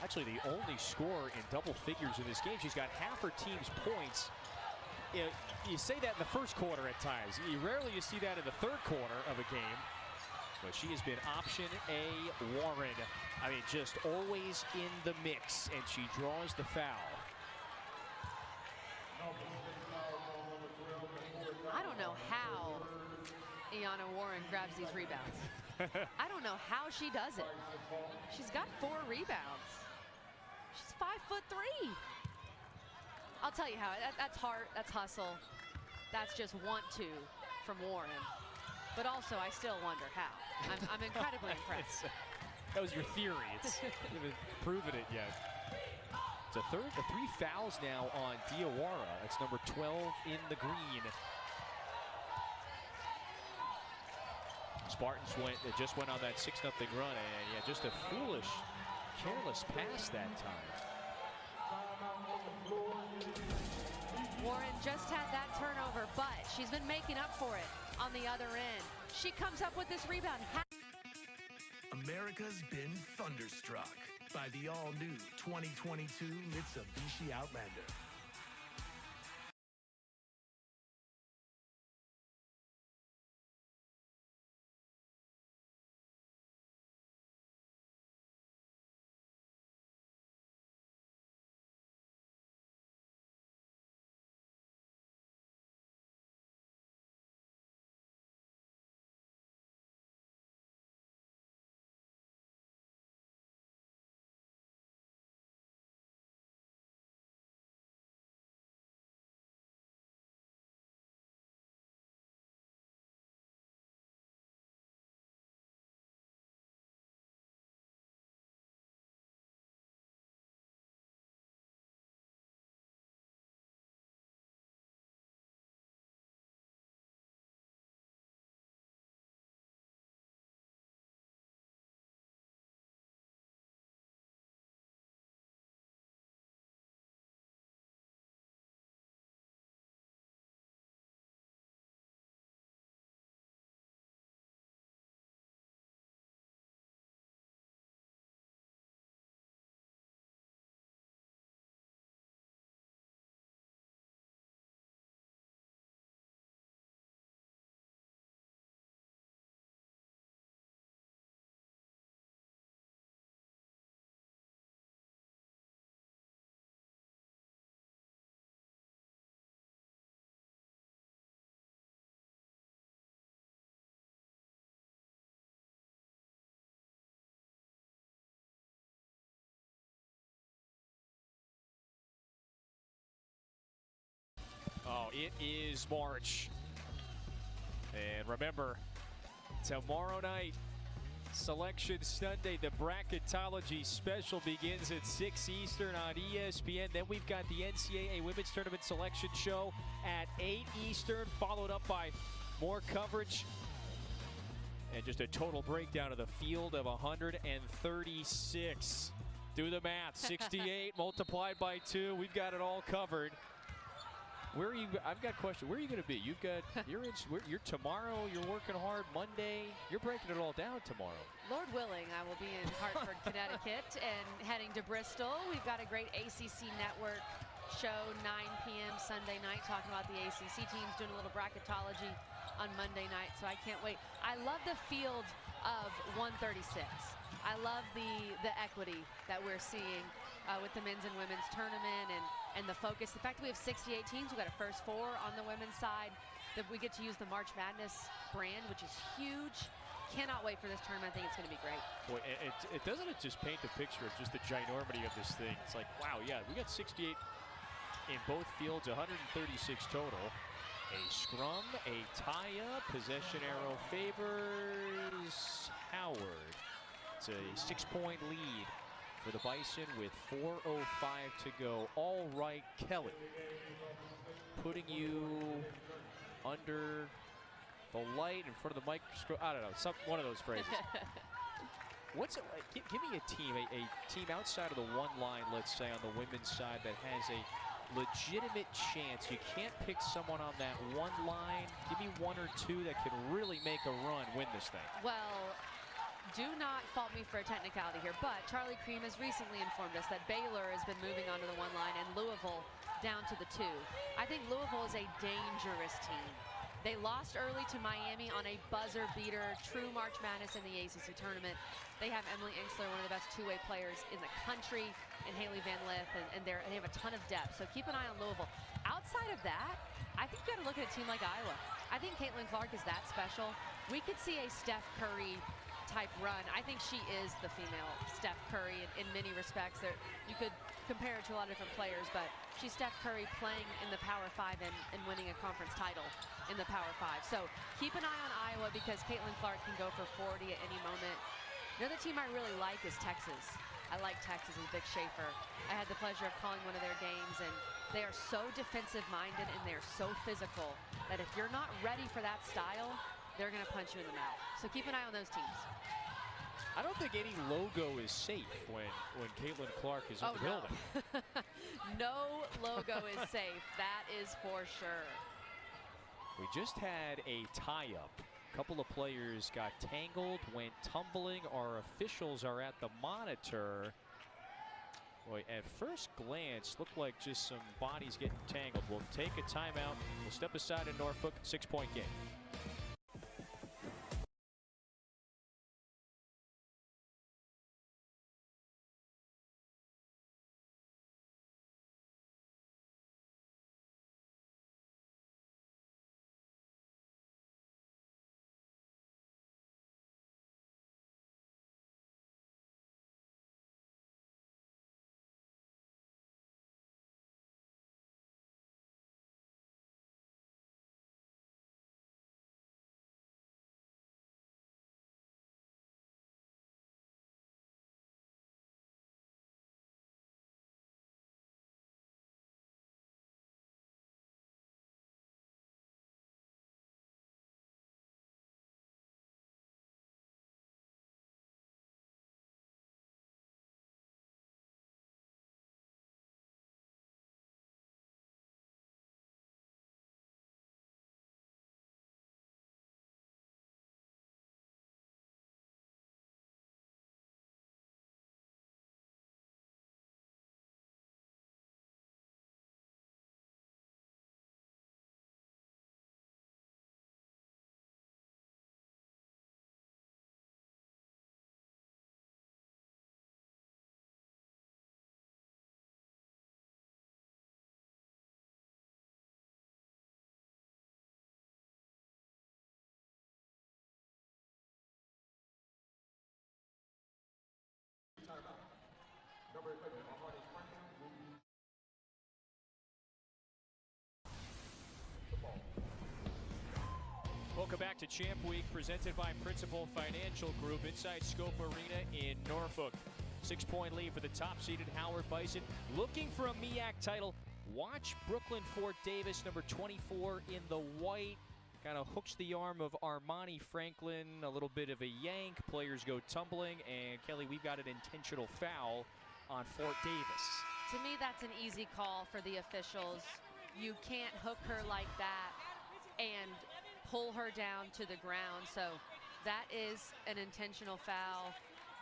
Speaker 2: Actually, the only scorer in double figures in this game. She's got half her team's points. You say that in the first quarter at times. You see that in the third quarter of a game. But she has been option A Warren. I mean, just always in the mix, and she draws the foul.
Speaker 1: I don't know how Iana Warren grabs these rebounds. I don't know how she does it. She's got 4 rebounds. She's 5'3". I'll tell you how. That's heart, that's hustle. That's just want to from Warren. But also, I still wonder how. I'm incredibly impressed.
Speaker 2: That was your theory. You haven't proven it yet. It's the 3 fouls now on Diawara. That's number 12 in the green. Spartans just went on that 6-0 run, and yeah, just a foolish, careless pass that time.
Speaker 1: Warren just had that turnover, but she's been making up for it on the other end. She comes up with this rebound.
Speaker 3: America's been thunderstruck by the all-new 2022 Mitsubishi Outlander.
Speaker 2: It is March. And remember, tomorrow night, Selection Sunday, the bracketology special begins at 6 Eastern on ESPN. Then we've got the NCAA Women's Tournament Selection Show at 8 Eastern, followed up by more coverage and just a total breakdown of the field of 136. Do the math, 68 multiplied by 2. We've got it all covered. Where are you? I've got a question. Where are you going to be? You've got you're tomorrow. You're working hard. Monday. You're breaking it all down tomorrow.
Speaker 1: Lord willing, I will be in Hartford, Connecticut, and heading to Bristol. We've got a great ACC network show 9 p.m. Sunday night, talking about the ACC teams, doing a little bracketology on Monday night. So I can't wait. I love the field of 136. I love the equity that we're seeing with the men's and women's tournament and the focus. The fact that we have 68 teams, we've got a first 4 on the women's side, that we get to use the March Madness brand, which is huge. Cannot wait for this tournament. I think it's going to be great.
Speaker 2: Boy, it doesn't just paint the picture of just the ginormity of this thing. It's like, wow, yeah, we got 68 in both fields, 136 total. A scrum, a tie-up, possession arrow favors Howard. It's a 6-point lead for the Bison with 4:05 to go. All right, Kelly, putting you under the light in front of the microscope. I don't know, one of those phrases. What's it like? Give me a team outside of the one line, let's say, on the women's side that has a legitimate chance. You can't pick someone on that one line. Give me 1 or 2 that can really make a run, win this thing.
Speaker 1: Well, do not fault me for a technicality here, but Charlie Cream has recently informed us that Baylor has been moving onto the one line and Louisville down to the 2. I think Louisville is a dangerous team. They lost early to Miami on a buzzer beater, true March Madness in the ACC tournament. They have Emily Enksler, one of the best two-way players in the country, and Haley Van Lith, and they have a ton of depth. So keep an eye on Louisville. Outside of that, I think you got to look at a team like Iowa. I think Caitlin Clark is that special. We could see a Steph Curry type run. I think she is the female Steph Curry in many respects. You could compare her to a lot of different players, but she's Steph Curry playing in the Power 5 and winning a conference title in the Power 5. So keep an eye on Iowa because Caitlin Clark can go for 40 at any moment. Another team I really like is Texas. I like Texas and Vic Schaefer. I had the pleasure of calling one of their games, and they are so defensive-minded and they're so physical that if you're not ready for that style, they're going to punch you in the mouth. So keep an eye on those teams.
Speaker 2: I don't think any logo is safe when Caitlin Clark is in the building.
Speaker 1: No logo is safe. That is for sure.
Speaker 2: We just had a tie-up. A couple of players got tangled, went tumbling. Our officials are at the monitor. Boy, at first glance, looked like just some bodies getting tangled. We'll take a timeout. We'll step aside in Norfolk. 6-point game. Welcome back to Champ Week, presented by Principal Financial Group inside Scope Arena in Norfolk. 6-point lead for the top-seeded Howard Bison, looking for a MEAC title. Watch Brooklyn Fort Davis, number 24 in the white. Kind of hooks the arm of Armani Franklin, a little bit of a yank. Players go tumbling, and Kelly, we've got an intentional foul on Fort Davis.
Speaker 1: To me, that's an easy call for the officials. You can't hook her like that and pull her down to the ground. So that is an intentional foul,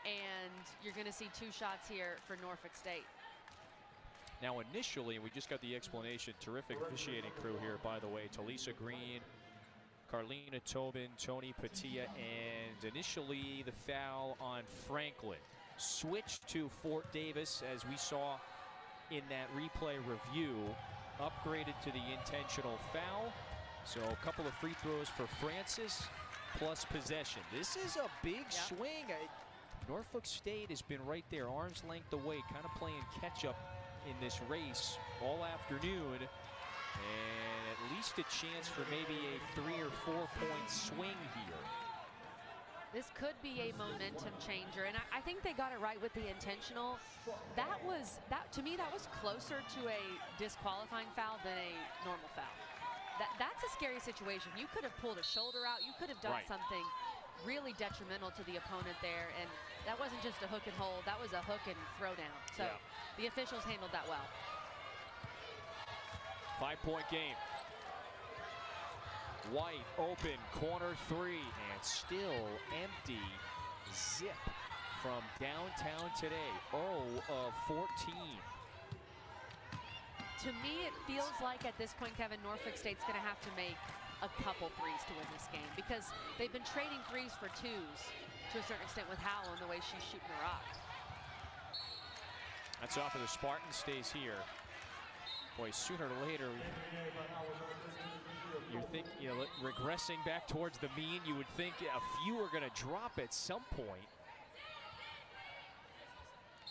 Speaker 1: and you're going to see 2 shots here for Norfolk State.
Speaker 2: Now initially, we just got the explanation, terrific officiating crew here, by the way. Talisa Green, Carlina Tobin, Tony Patia, and initially the foul on Franklin. Switched to Fort Davis, as we saw in that replay review, upgraded to the intentional foul. So a couple of free throws for Francis, plus possession. This is a big swing. Norfolk State has been right there, arm's length away, kind of playing catch-up in this race all afternoon. And at least a chance for maybe a 3 or 4 point swing here.
Speaker 1: This could be a momentum changer, and I think they got it right with the intentional. To me, that was closer to a disqualifying foul than a normal foul. That's a scary situation. You could have pulled a shoulder out. You could have done something really detrimental to the opponent there, and that wasn't just a hook and hold. That was a hook and throw down. So the officials handled that well.
Speaker 2: 5-point game. White open, corner 3, and still empty. Zip from downtown today. 0 of 14.
Speaker 1: To me, it feels like at this point, Kevin, Norfolk State's going to have to make a couple threes to win this game, because they've been trading threes for 2s to a certain extent with Howell and the way she's shooting the rock.
Speaker 2: That's off of the Spartan, stays here. Boy, sooner or later, you think, regressing back towards the mean, you would think a few are going to drop at some point.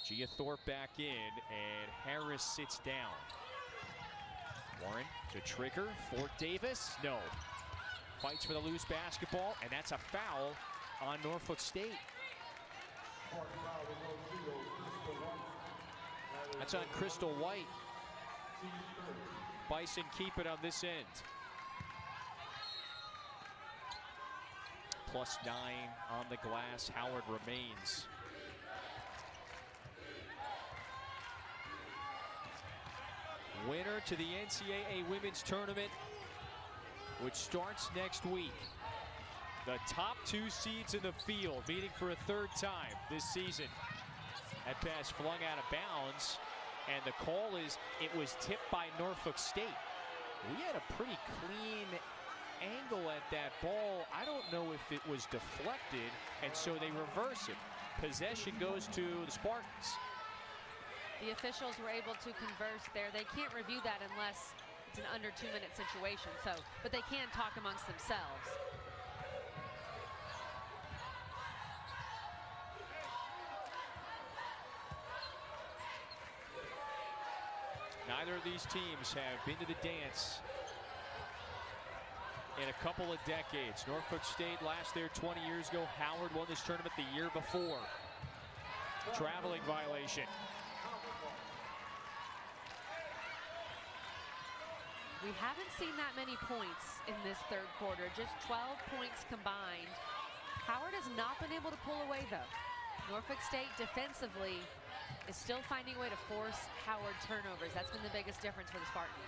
Speaker 2: Gia Thorpe back in, and Harris sits down. Warren to trigger. Fort Davis, no. Fights for the loose basketball, and that's a foul on Norfolk State. That's on Crystal White. Bison keep it on this end. +9 on the glass. Howard remains. Winner to the NCAA Women's Tournament, which starts next week. The top 2 seeds in the field meeting for a 3rd time this season. That pass flung out of bounds, and the call is it was tipped by Norfolk State. We had a pretty clean angle at that ball. I don't know if it was deflected, and so they reverse it. Possession goes to the Spartans.
Speaker 1: The officials were able to converse there. They can't review that unless it's an under 2-minute situation. But they can talk amongst themselves.
Speaker 2: Neither of these teams have been to the dance in a couple of decades. Norfolk State last there 20 years ago. Howard won this tournament the year before. Traveling violation.
Speaker 1: We haven't seen that many points in this 3rd quarter, just 12 points combined. Howard has not been able to pull away, though. Norfolk State defensively is still finding a way to force Howard turnovers. That's been the biggest difference for the Spartans.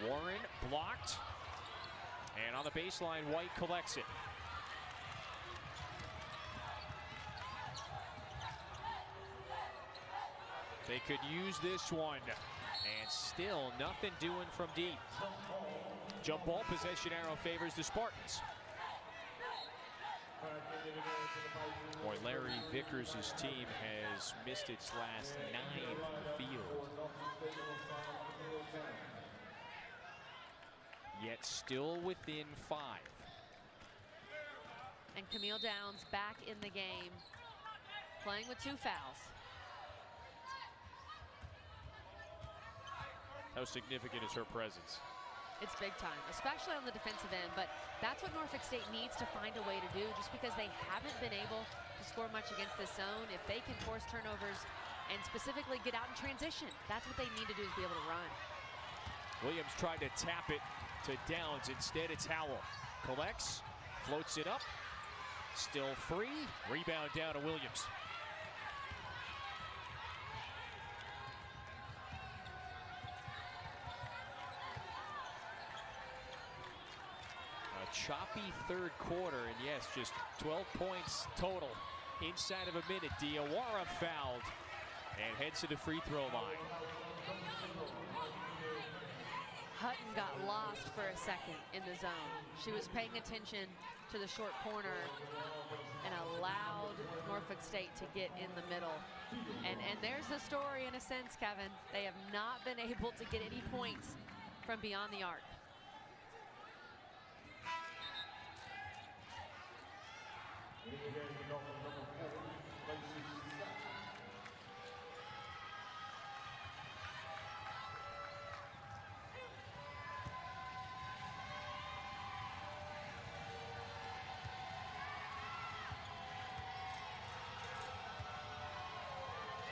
Speaker 2: Warren blocked, and on the baseline, White collects it. They could use this one. And still nothing doing from deep. Jump ball possession arrow favors the Spartans. Boy, Larry Vickers' team has missed its last 9 from the field. Yet still within 5.
Speaker 1: And Camille Downs back in the game, playing with 2 fouls.
Speaker 2: How significant is her presence?
Speaker 1: It's big time, especially on the defensive end, but that's what Norfolk State needs to find a way to do, just because they haven't been able to score much against this zone. If they can force turnovers and specifically get out in transition, that's what they need to do, is be able to run.
Speaker 2: Williams tried to tap it to Downs. Instead, it's Howell. Collects, floats it up, still free. Rebound down to Williams. A choppy third quarter, and yes, just 12 points total inside of a minute. Diawara fouled and heads to the free throw line.
Speaker 1: Hutton got lost for a second in the zone. She was paying attention to the short corner and allowed Norfolk State to get in the middle. And there's the story in a sense, Kevin. They have not been able to get any points from beyond the arc.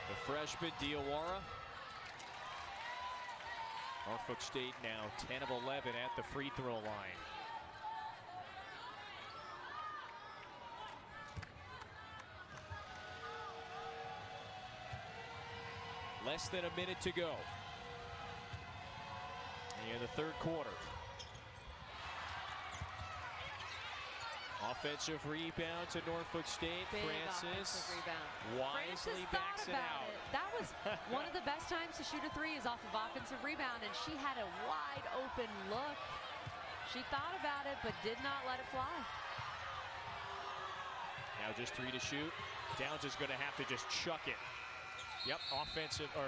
Speaker 2: The freshman Diawara. Norfolk State now 10 of 11 at the free throw line. Less than a minute to go in the third quarter. Offensive rebound to Norfolk State.
Speaker 1: Big
Speaker 2: Francis
Speaker 1: rebound.
Speaker 2: wisely
Speaker 1: Francis
Speaker 2: backs it out.
Speaker 1: That was one of the best times to shoot a three, is off of offensive rebound, and she had a wide open look. She thought about it, but did not let it fly.
Speaker 2: Now just 3 to shoot. Downs is going to have to just chuck it. Yep, offensive, or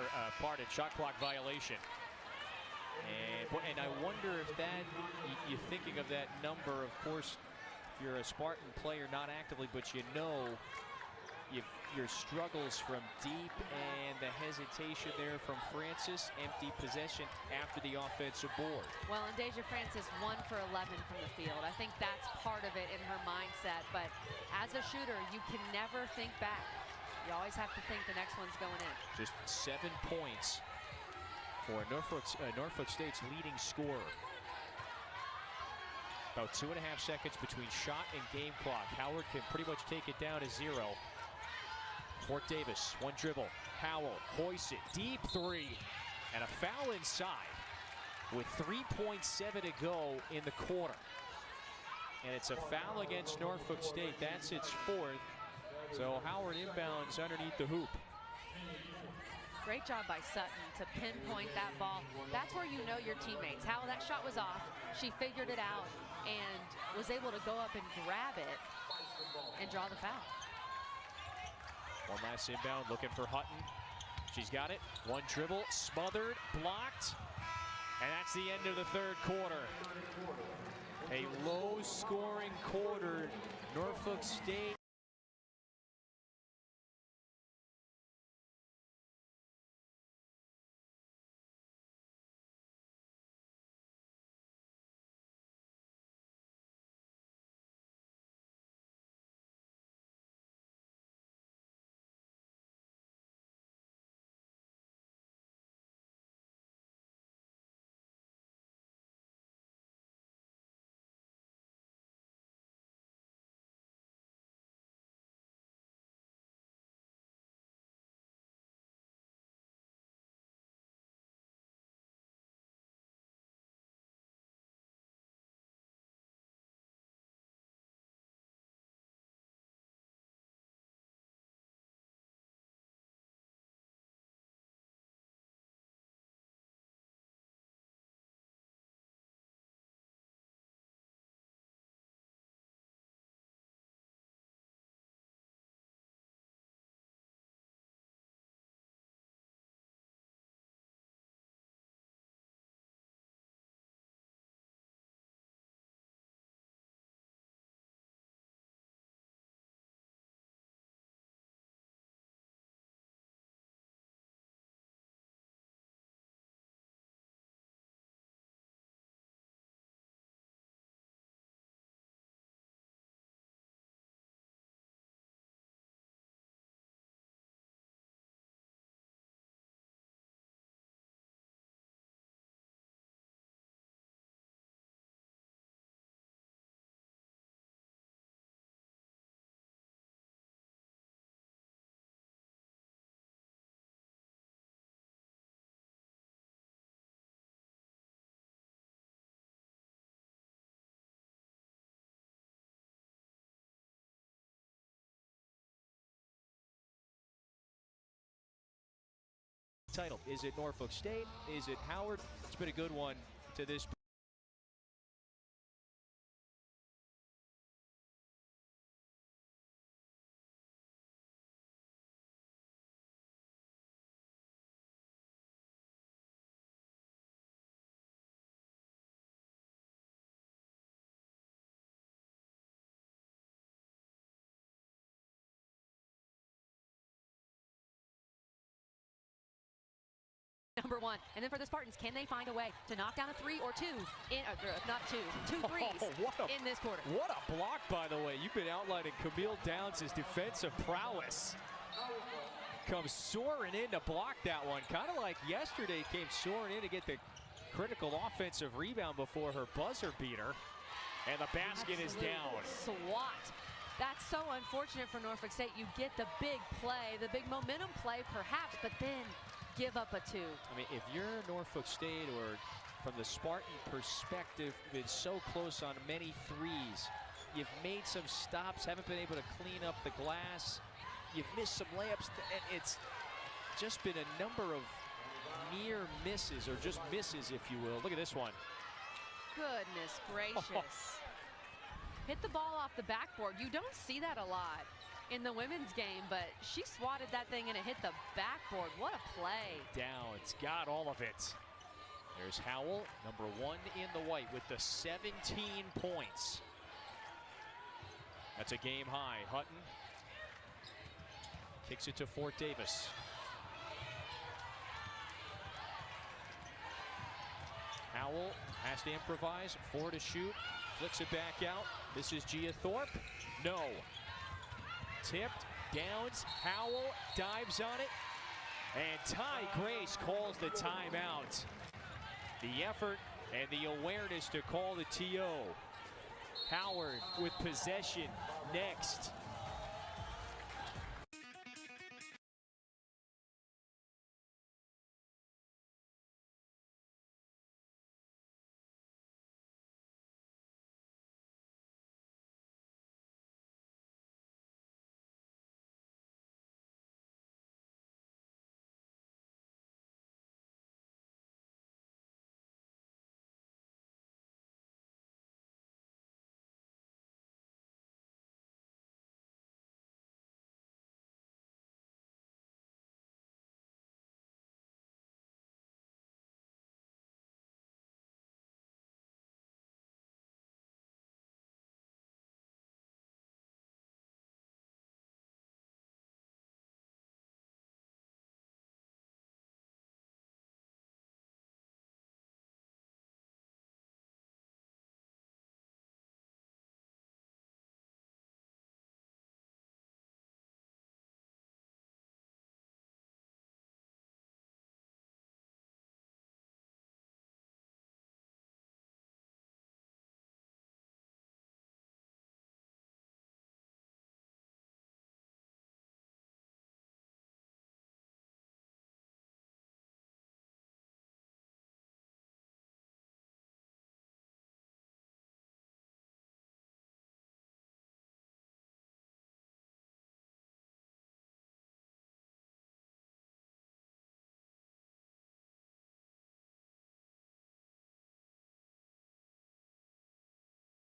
Speaker 2: shot clock violation. And I wonder if that, you're thinking of that number, of course, if you're a Spartan player, not actively, but you know your struggles from deep, and the hesitation there from Francis, empty possession after the offensive board.
Speaker 1: Well, and Deja Francis 1 for 11 from the field. I think that's part of it in her mindset, but as a shooter, you can never think back. You always have to think the next one's going in.
Speaker 2: Just 7 points for Norfolk State's leading scorer. About 2.5 seconds between shot and game clock. Howard can pretty much take it down to 0. Fort Davis, one dribble. Howell hoists it, deep three, and a foul inside with 3.7 to go in the quarter. And it's a foul against Norfolk State. That's its 4th. So Howard inbounds underneath the hoop.
Speaker 1: Great job by Sutton to pinpoint that ball. That's where you know your teammates. How that shot was off. She figured it out and was able to go up and grab it and draw the foul.
Speaker 2: One last inbound, looking for Hutton. She's got it. One dribble, smothered, blocked. And that's the end of the third quarter. A low-scoring quarter. Norfolk State title. Is it Norfolk State? Is it Howard? It's been a good one to this point.
Speaker 1: Number one. And then for the Spartans, can they find a way to knock down a 3 or 2 in, not two threes in this quarter?
Speaker 2: What a block, by the way. You've been outlining Camille Downs' defensive prowess. Comes soaring in to block that one. Kind of like yesterday, came soaring in to get the critical offensive rebound before her buzzer beater. And the basket is down.
Speaker 1: SWAT. That's so unfortunate for Norfolk State. You get the big play, the big momentum play perhaps, but then give up a 2.
Speaker 2: I mean, if you're Norfolk State or from the Spartan perspective, been so close on many threes. You've made some stops, haven't been able to clean up the glass. You've missed some layups, and it's just been a number of near misses, or just misses, if you will. Look at this one.
Speaker 1: Goodness gracious. Hit the ball off the backboard. You don't see that a lot in the women's game, but she swatted that thing and it hit the backboard. What a play.
Speaker 2: Downs got all of it. There's Howell, number 1 in the white with the 17 points. That's a game high. Hutton kicks it to Fort Davis. Howell has to improvise, 4 to shoot, flicks it back out. This is Gia Thorpe. No. Tipped, Downs, Howell dives on it, and Ty Grace calls the timeout. The effort and the awareness to call the TO. Howard with possession next.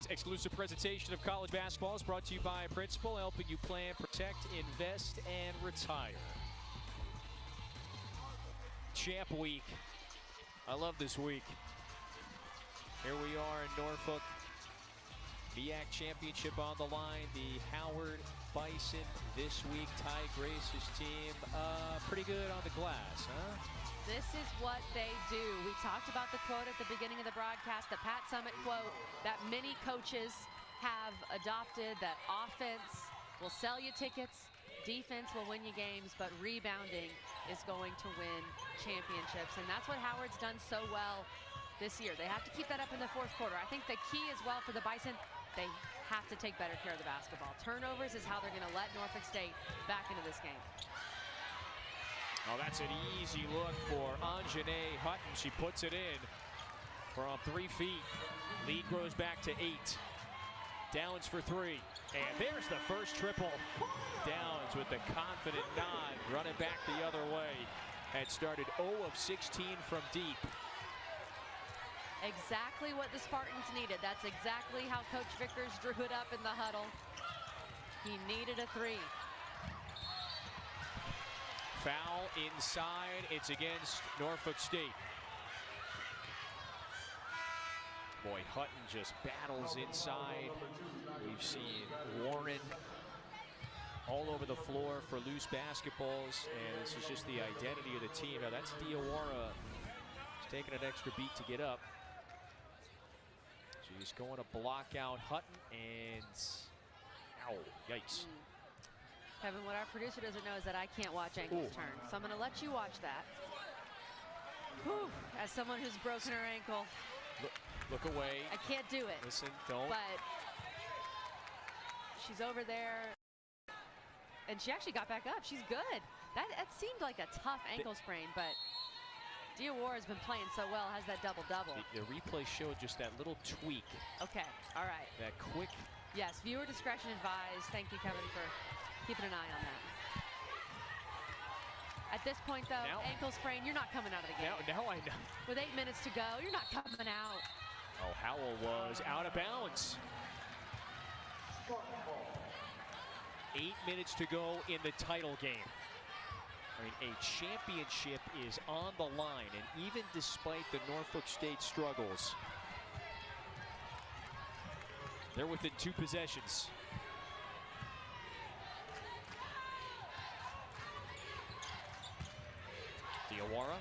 Speaker 2: Exclusive presentation of college basketball is brought to you by Principal, helping you plan, protect, invest, and retire. Champ Week. I love this week. Here we are in Norfolk. MEAC championship on the line. The Howard Bison this week. Ty Grace's team pretty good on the glass, huh?
Speaker 1: This is what they do. We talked about the quote at the beginning of the broadcast, the Pat Summitt quote that many coaches have adopted, that offense will sell you tickets, defense will win you games, but rebounding is going to win championships. And that's what Howard's done so well this year. They have to keep that up in the 4th quarter. I think the key as well for the Bison, they have to take better care of the basketball. Turnovers is how they're going to let Norfolk State back into this game.
Speaker 2: Oh, that's an easy look for Anjanae Hutton. She puts it in from 3 feet. Lead grows back to 8. Downs for 3. And there's the first triple. Downs with the confident nod, running back the other way. had started 0 of 16 from deep.
Speaker 1: Exactly what the Spartans needed. That's exactly how Coach Vickers drew it up in the huddle. He needed a 3.
Speaker 2: Foul inside. It's against Norfolk State. Boy, Hutton just battles inside. We've seen Warren all over the floor for loose basketballs, and this is just the identity of the team. Now that's Diawara. He's taking an extra beat to get up. So he's going to block out Hutton, and ow, yikes.
Speaker 1: Kevin, what our producer doesn't know is that I can't watch ankles turn, so I'm going to let you watch that. Whew, as someone who's broken her ankle.
Speaker 2: Look away.
Speaker 1: I can't do it.
Speaker 2: Listen, don't.
Speaker 1: But she's over there, and she actually got back up. She's good. That seemed like a tough ankle sprain, but Diawara has been playing so well, has that double-double.
Speaker 2: The replay showed just that little tweak.
Speaker 1: Okay, all right.
Speaker 2: That quick.
Speaker 1: Yes, viewer discretion advised. Thank you, Kevin, for keeping an eye on that. At this point, though, ankle sprain, you're not coming out of the game.
Speaker 2: Now I know.
Speaker 1: With 8 minutes to go, you're not coming out.
Speaker 2: Oh, Howell was out of bounds. 8 minutes to go in the title game. I mean, a championship is on the line, and even despite the Norfolk State struggles, they're within 2 possessions. Diawara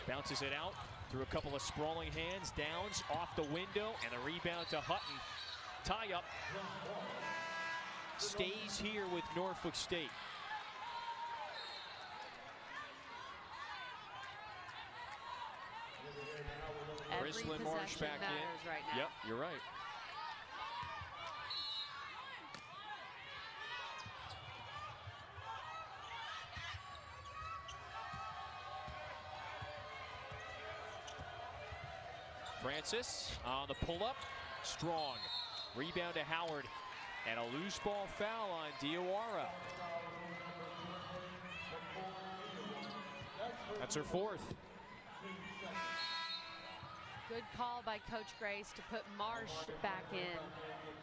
Speaker 2: bounces it out through a couple of sprawling hands, Downs off the window, and a rebound to Hutton. Tie up. Stays here with Norfolk State.
Speaker 1: Every
Speaker 2: Brislin Marsh back in.
Speaker 1: Right now.
Speaker 2: Yep, you're right. Francis on the pull-up, strong. Rebound to Howard, and a loose ball foul on Diawara. That's her 4th.
Speaker 1: Good call by Coach Grace to put Marsh back in.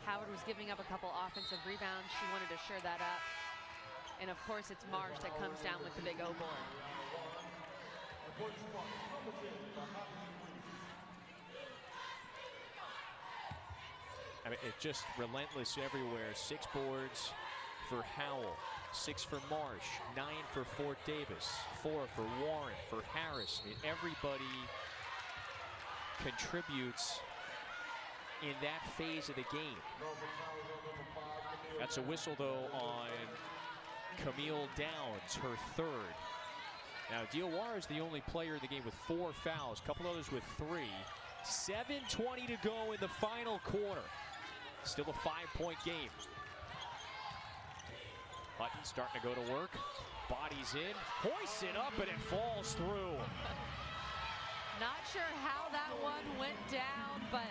Speaker 1: Howard was giving up a couple offensive rebounds. She wanted to shore that up. And of course, it's Marsh that comes down with the big O board.
Speaker 2: I mean, it's just relentless everywhere. 6 boards for Howell, 6 for Marsh, 9 for Fort Davis, 4 for Warren, for Harris. I mean, everybody contributes in that phase of the game. That's a whistle, though, on Camille Downs, her 3rd. Now, Diawara is the only player in the game with 4 fouls, a couple others with 3. 7:20 to go in the final quarter. Still a 5-point game. Hutton starting to go to work. Bodies in, hoists it up, and it falls through.
Speaker 1: Not sure how that one went down, but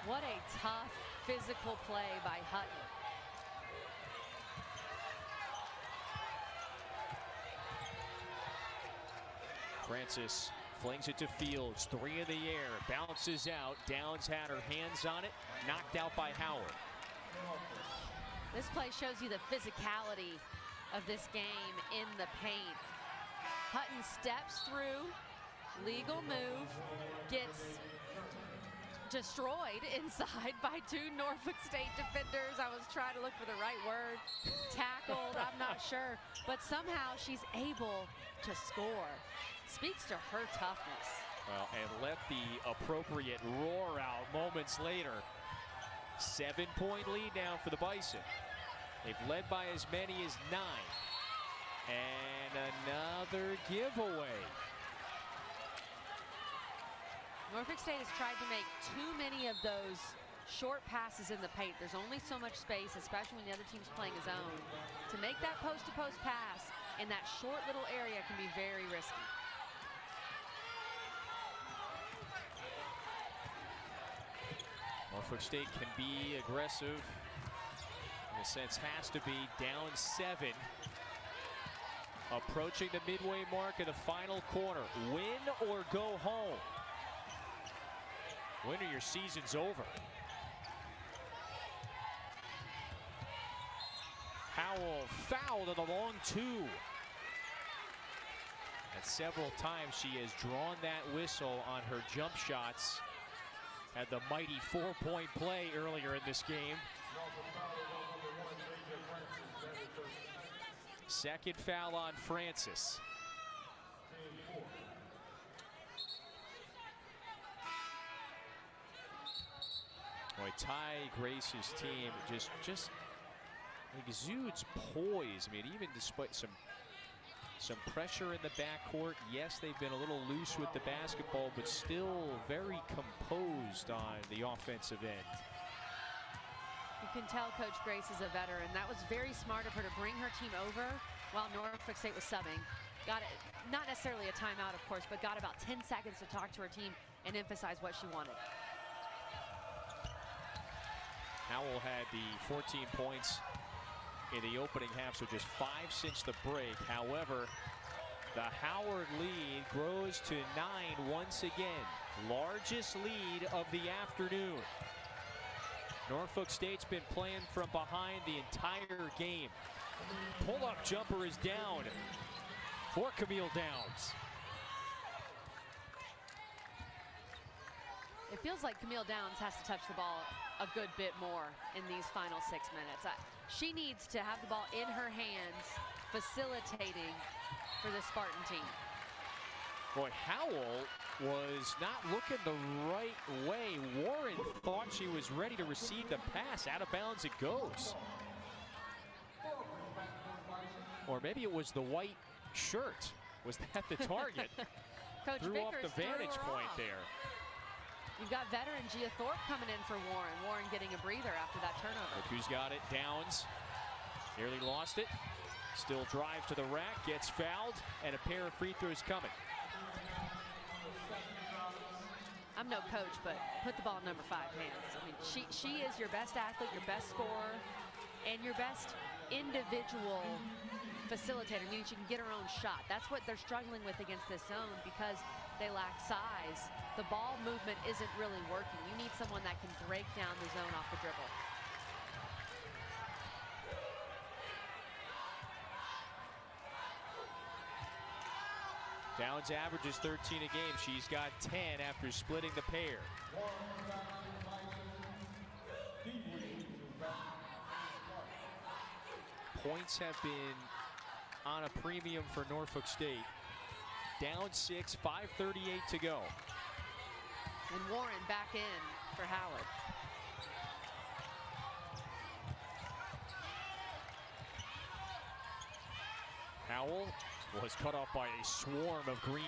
Speaker 1: what a tough physical play by Hutton. Francis flings it to Fields, 3 in the air, bounces out. Downs had her hands on it, knocked out by Howard. This play shows you the physicality of this game in the paint. Hutton steps through, legal move, gets destroyed inside by 2 Norfolk State defenders. I was trying to look for the right word. Tackled, I'm not sure. But somehow she's able to score. Speaks to her toughness.
Speaker 2: Well, and let the appropriate roar out moments later. 7-point lead now for the Bison. They've led by as many as 9. And another giveaway.
Speaker 1: Norfolk State has tried to make too many of those short passes in the paint. There's only so much space, especially when the other team's playing a zone. To make that post-to-post pass in that short little area can be very risky.
Speaker 2: Norfolk State can be aggressive. In a sense, has to be down 7. Approaching the midway mark of the final quarter. Win or go home. Win or your season's over. Howell fouled at the long two. And several times she has drawn that whistle on her jump shots. Had the mighty 4-point play earlier in this game. Second foul on Francis. Boy, Ty Grace's team just exudes poise. I mean, even despite some pressure in the backcourt, yes, they've been a little loose with the basketball, but still very composed on the offensive end.
Speaker 1: You can tell Coach Grace is a veteran. That was very smart of her to bring her team over while Norfolk State was subbing. Got it, not necessarily a timeout, of course, but got about 10 seconds to talk to her team and emphasize what she wanted.
Speaker 2: Howell had the 14 points in the opening half, so just 5 since the break. However, the Howard lead grows to 9 once again. Largest lead of the afternoon. Norfolk State's been playing from behind the entire game. Pull-up jumper is down for Camille Downs.
Speaker 1: It feels like Camille Downs has to touch the ball a good bit more in these final 6 minutes. She needs to have the ball in her hands, facilitating for the Spartan team.
Speaker 2: Boy, Howell was not looking the right way. Warren thought she was ready to receive the pass. Out of bounds it goes. Or maybe it was the white shirt. Was that the target?
Speaker 1: Coach
Speaker 2: Threw off
Speaker 1: Vickers
Speaker 2: the vantage point there.
Speaker 1: You've got veteran Gia Thorpe coming in for Warren. Warren getting a breather after that turnover.
Speaker 2: Look who's got it. Downs nearly lost it. Still drives to the rack, gets fouled, and a pair of free throws coming.
Speaker 1: I'm no coach, but put the ball in number 5 hands. I mean, she is your best athlete, your best scorer, and your best individual facilitator, meaning she can get her own shot. That's what they're struggling with against this zone because they lack size. The ball movement isn't really working. You need someone that can break down the zone off the dribble.
Speaker 2: Downs averages 13 a game. She's got 10 after splitting the pair. Points have been on a premium for Norfolk State. Down 6, 5:38 to go.
Speaker 1: And Warren back in for Howard.
Speaker 2: Howell was cut off by a swarm of green.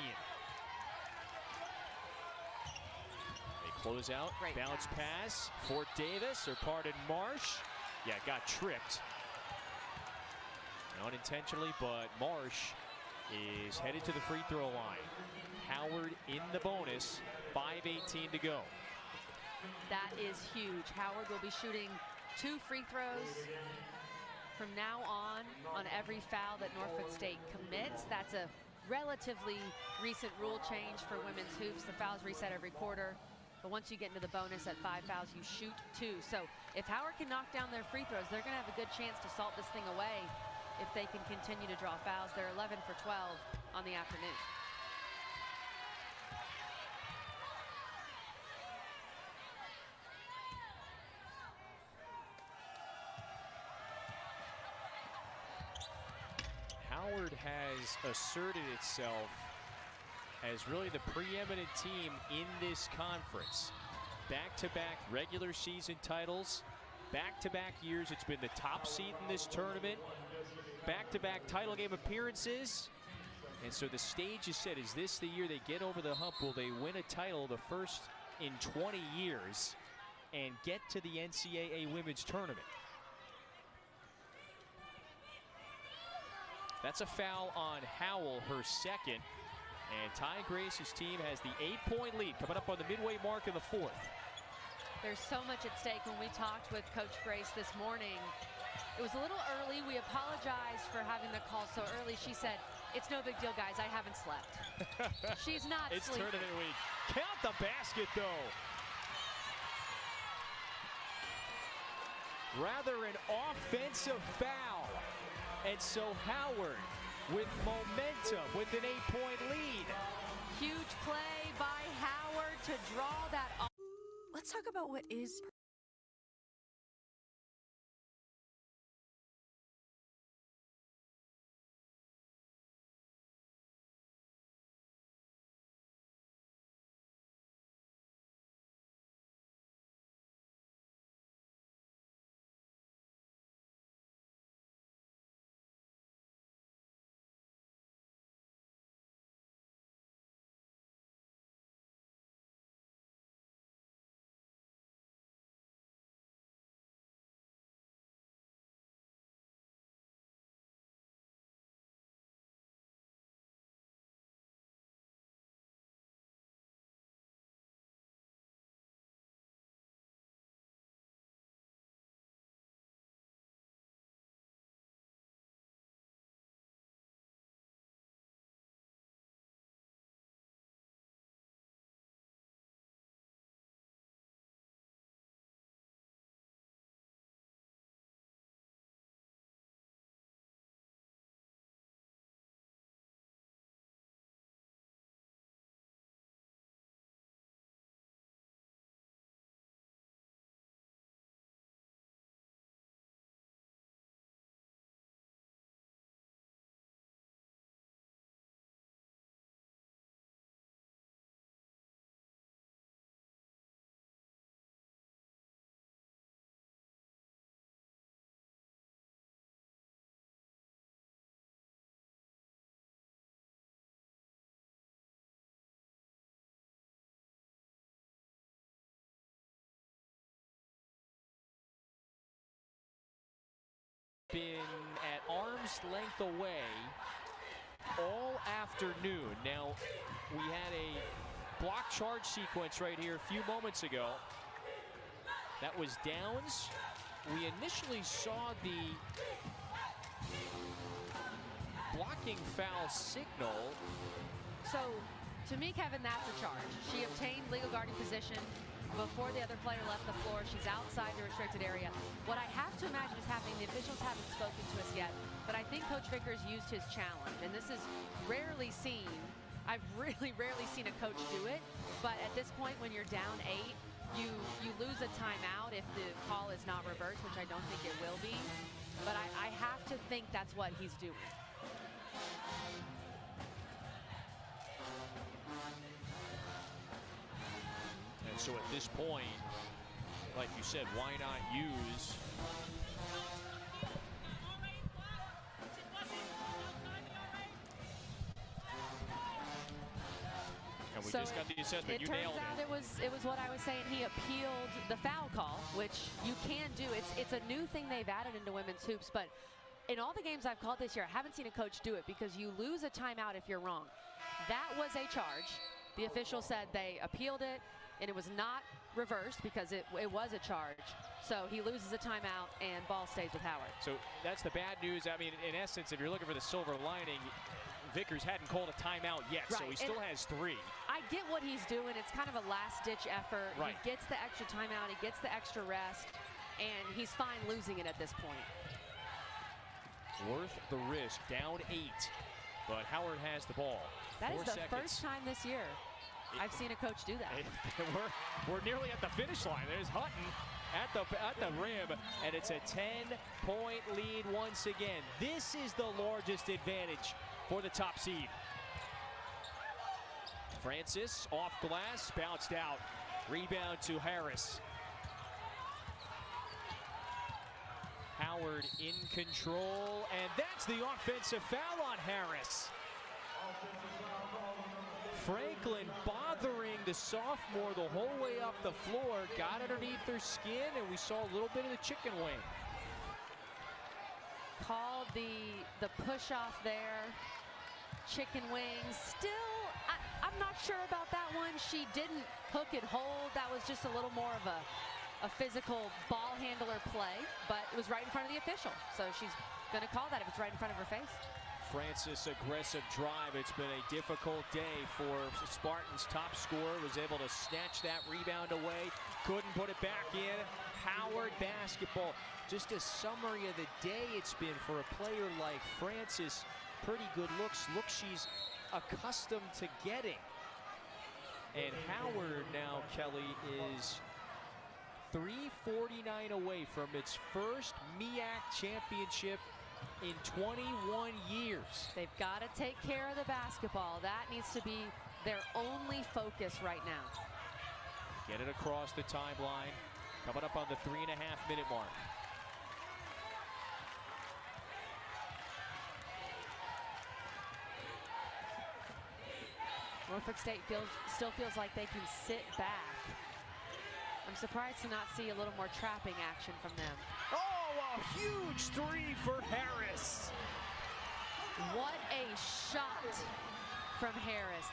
Speaker 2: They close out.
Speaker 1: Great
Speaker 2: Bounce pass. Fort Davis, or pardon, Marsh. Yeah, got tripped. Unintentionally, but Marsh is headed to the free throw line. Howard in the bonus. 5:18 to go.
Speaker 1: That is huge. Howard will be shooting 2 free throws from now on every foul that Norfolk State commits. That's a relatively recent rule change for women's hoops. The fouls reset every quarter, but once you get into the bonus at 5 fouls, you shoot 2. So if Howard can knock down their free throws, they're going to have a good chance to salt this thing away if they can continue to draw fouls. They're 11 for 12 on the afternoon.
Speaker 2: Howard has asserted itself as really the preeminent team in this conference. Back-to-back regular season titles, back-to-back years it's been the top seed in this tournament, back-to-back title game appearances, and so the stage is set. Is this the year they get over the hump? Will they win a title, the first in 20 years, and get to the NCAA Women's Tournament? That's a foul on Howell, her second. And Ty Grace's team has the 8-point lead coming up on the midway mark of the 4th.
Speaker 1: There's so much at stake. When we talked with Coach Grace this morning, it was a little early. We apologize for having the call so early. She said, It's no big deal, guys. I haven't slept. She's not
Speaker 2: It's
Speaker 1: sleeping.
Speaker 2: tournament week. Count the basket, though. Rather an offensive foul. And so Howard with momentum with an 8-point lead.
Speaker 1: Huge play by Howard to draw that off.
Speaker 4: Let's talk about what is
Speaker 2: been at arm's length away all afternoon. Now, we had a block charge sequence right here a few moments ago. That was Downs. We initially saw the blocking foul signal.
Speaker 1: So, to me, Kevin, that's a charge. She obtained legal guarding position before the other player left the floor. She's outside the restricted area. What I have to imagine is happening, the officials haven't spoken to us yet, but I think Coach Vickers used his challenge, and this is rarely seen. I've really rarely seen a coach do it, but at this point, when you're down 8, you lose a timeout if the call is not reversed, which I don't think it will be, but I have to think that's what he's doing.
Speaker 2: And so at this point, like you said, why not use and we just got the assessment. You nailed it.
Speaker 1: It turns out it was what I was saying. He appealed the foul call, which you can do. It's a new thing they've added into women's hoops, but in all the games I've called this year, I haven't seen a coach do it because you lose a timeout if you're wrong. That was a charge. The official said they appealed it, and it was not reversed because it was a charge. So he loses a timeout, and ball stays with Howard.
Speaker 2: So that's the bad news. I mean, in essence, if you're looking for the silver lining, Vickers hadn't called a timeout yet, right. So he still has 3.
Speaker 1: I get what he's doing. It's kind of a last-ditch effort.
Speaker 2: Right.
Speaker 1: He gets the extra timeout. He gets the extra rest, and he's fine losing it at this point.
Speaker 2: Worth the risk. Down 8, but Howard has the ball.
Speaker 1: That
Speaker 2: 4
Speaker 1: is the
Speaker 2: seconds.
Speaker 1: first time this year I've seen a coach do that.
Speaker 2: We're nearly at the finish line. There's Hutton at the rim, and it's a 10-point lead once again. This is the largest advantage for the top seed. Francis off glass, bounced out. Rebound to Harris. Howard in control, and that's the offensive foul on Harris. Franklin bothering the sophomore the whole way up the floor, got underneath her skin, and we saw a little bit of the chicken wing.
Speaker 1: Called the push off there. Chicken wings. Still, I'm not sure about that one. She didn't hook and hold. That was just a little more of a physical ball handler play, but it was right in front of the official. So she's going to call that if it's right in front of her face.
Speaker 2: Francis aggressive drive. It's been a difficult day for Spartans. Top scorer was able to snatch that rebound away. Couldn't put it back in. Howard basketball. Just a summary of the day it's been for a player like Francis. Pretty good looks. Looks she's accustomed to getting. And Howard now, Kelly, is 3:49 away from its first MEAC championship in 21 years.
Speaker 1: They've got to take care of the basketball. That needs to be their only focus right now.
Speaker 2: Get it across the timeline. Coming up on the 3.5-minute mark.
Speaker 1: Norfolk State still feels like they can sit back. I'm surprised to not see a little more trapping action from them.
Speaker 2: Oh, a huge three for Harris.
Speaker 1: What a shot from Harris.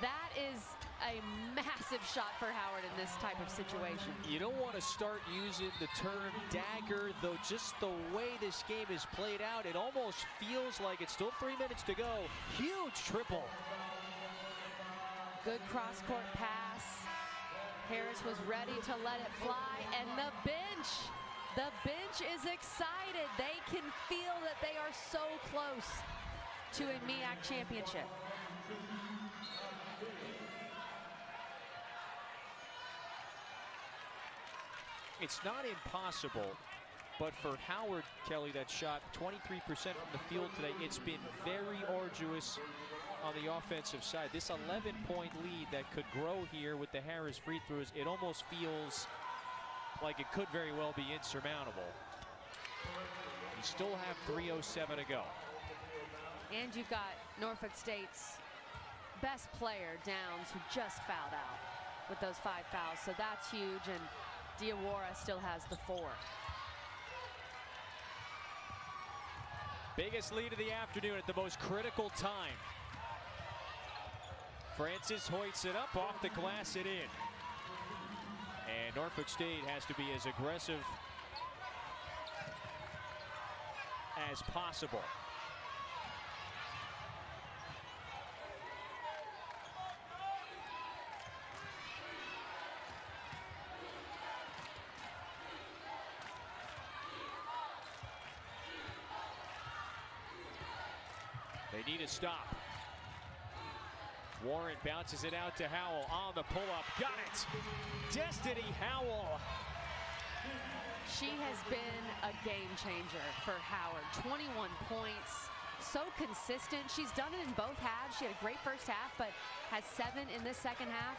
Speaker 1: That is a massive shot for Howard in this type of situation.
Speaker 2: You don't want to start using the term dagger, though just the way this game is played out, it almost feels like it's still 3 minutes to go. Huge triple.
Speaker 1: Good cross-court pass. Harris was ready to let it fly, and the bench is excited. They can feel that they are so close to a MEAC championship.
Speaker 2: It's not impossible, but for Howard, Kelly, that shot 23% from the field today, it's been very arduous on the offensive side. This 11-point lead that could grow here with the Harris free throws, it almost feels like it could very well be insurmountable. You still have 3:07 to go.
Speaker 1: And you've got Norfolk State's best player, Downs, who just fouled out with those 5 fouls. So that's huge, and Diawara still has the 4.
Speaker 2: Biggest lead of the afternoon at the most critical time. Francis hoists it up off the glass and in. And Norfolk State has to be as aggressive as possible. They need a stop. Warren bounces it out to Howell on the pull-up. Got it! Destiny Howell.
Speaker 1: She has been a game changer for Howard. 21 points, so consistent. She's done it in both halves. She had a great first half, but has 7 in this second half.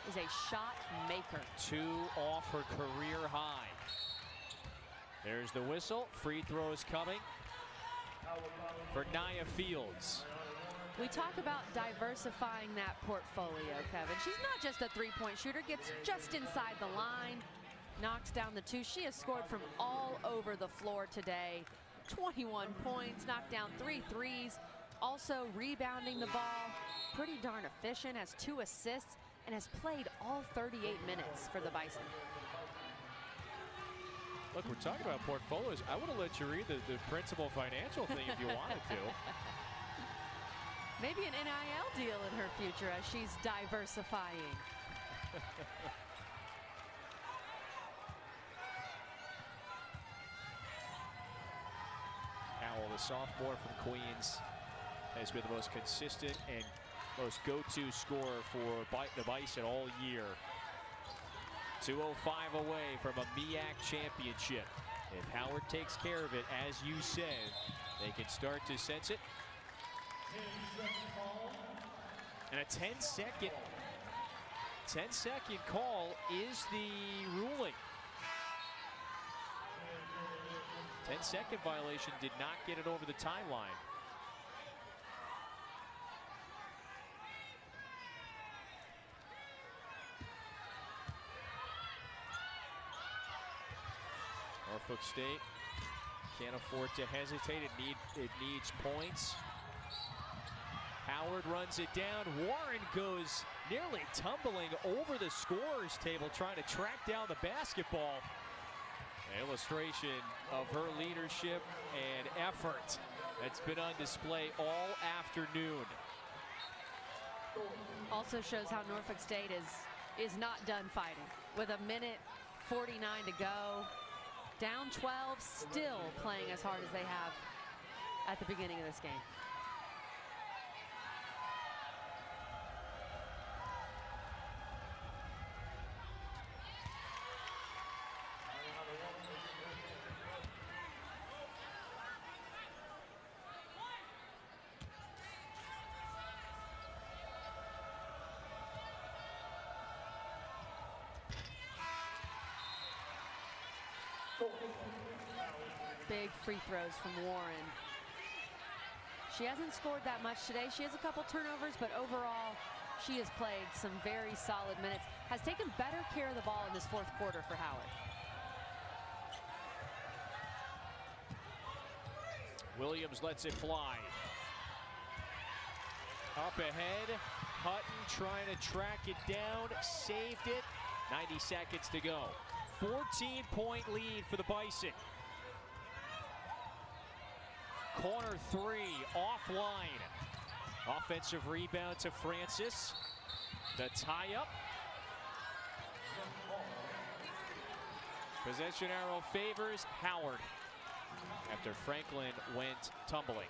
Speaker 1: Is a shot maker.
Speaker 2: 2 off her career high. There's the whistle. Free throws coming for Nia Fields.
Speaker 1: We talk about diversifying that portfolio, Kevin. She's not just a three-point shooter, gets just inside the line, knocks down the 2. She has scored from all over the floor today. 21 points, knocked down 3 threes, also rebounding the ball. Pretty darn efficient, has 2 assists, and has played all 38 minutes for the Bison.
Speaker 2: Look, we're talking about portfolios. I would have let you read the principal financial thing if you wanted to.
Speaker 1: Maybe an NIL deal in her future as she's diversifying.
Speaker 2: Howell, the sophomore from Queens, has been the most consistent and most go-to scorer for the Bison all year. 2:05 away from a MEAC championship. If Howard takes care of it, as you said, they can start to sense it. And a 10-second call is the ruling. 10-second violation, did not get it over the timeline. Norfolk State can't afford to hesitate. It needs points. Howard runs it down. Warren goes nearly tumbling over the scorer's table trying to track down the basketball. An illustration of her leadership and effort. that's been on display all afternoon.
Speaker 1: Also shows how Norfolk State is not done fighting. With 1:49 to go, down 12, still playing as hard as they have at the beginning of this game. Big free throws from Warren. She hasn't scored that much today. She has a couple turnovers, but overall, she has played some very solid minutes. Has taken better care of the ball in this fourth quarter for Howard.
Speaker 2: Williams lets it fly. Up ahead, Hutton trying to track it down, saved it. 90 seconds to go. 14-point lead for the Bison. Corner three, offline. Offensive rebound to Francis. The tie-up. Possession arrow favors Howard after Franklin went tumbling.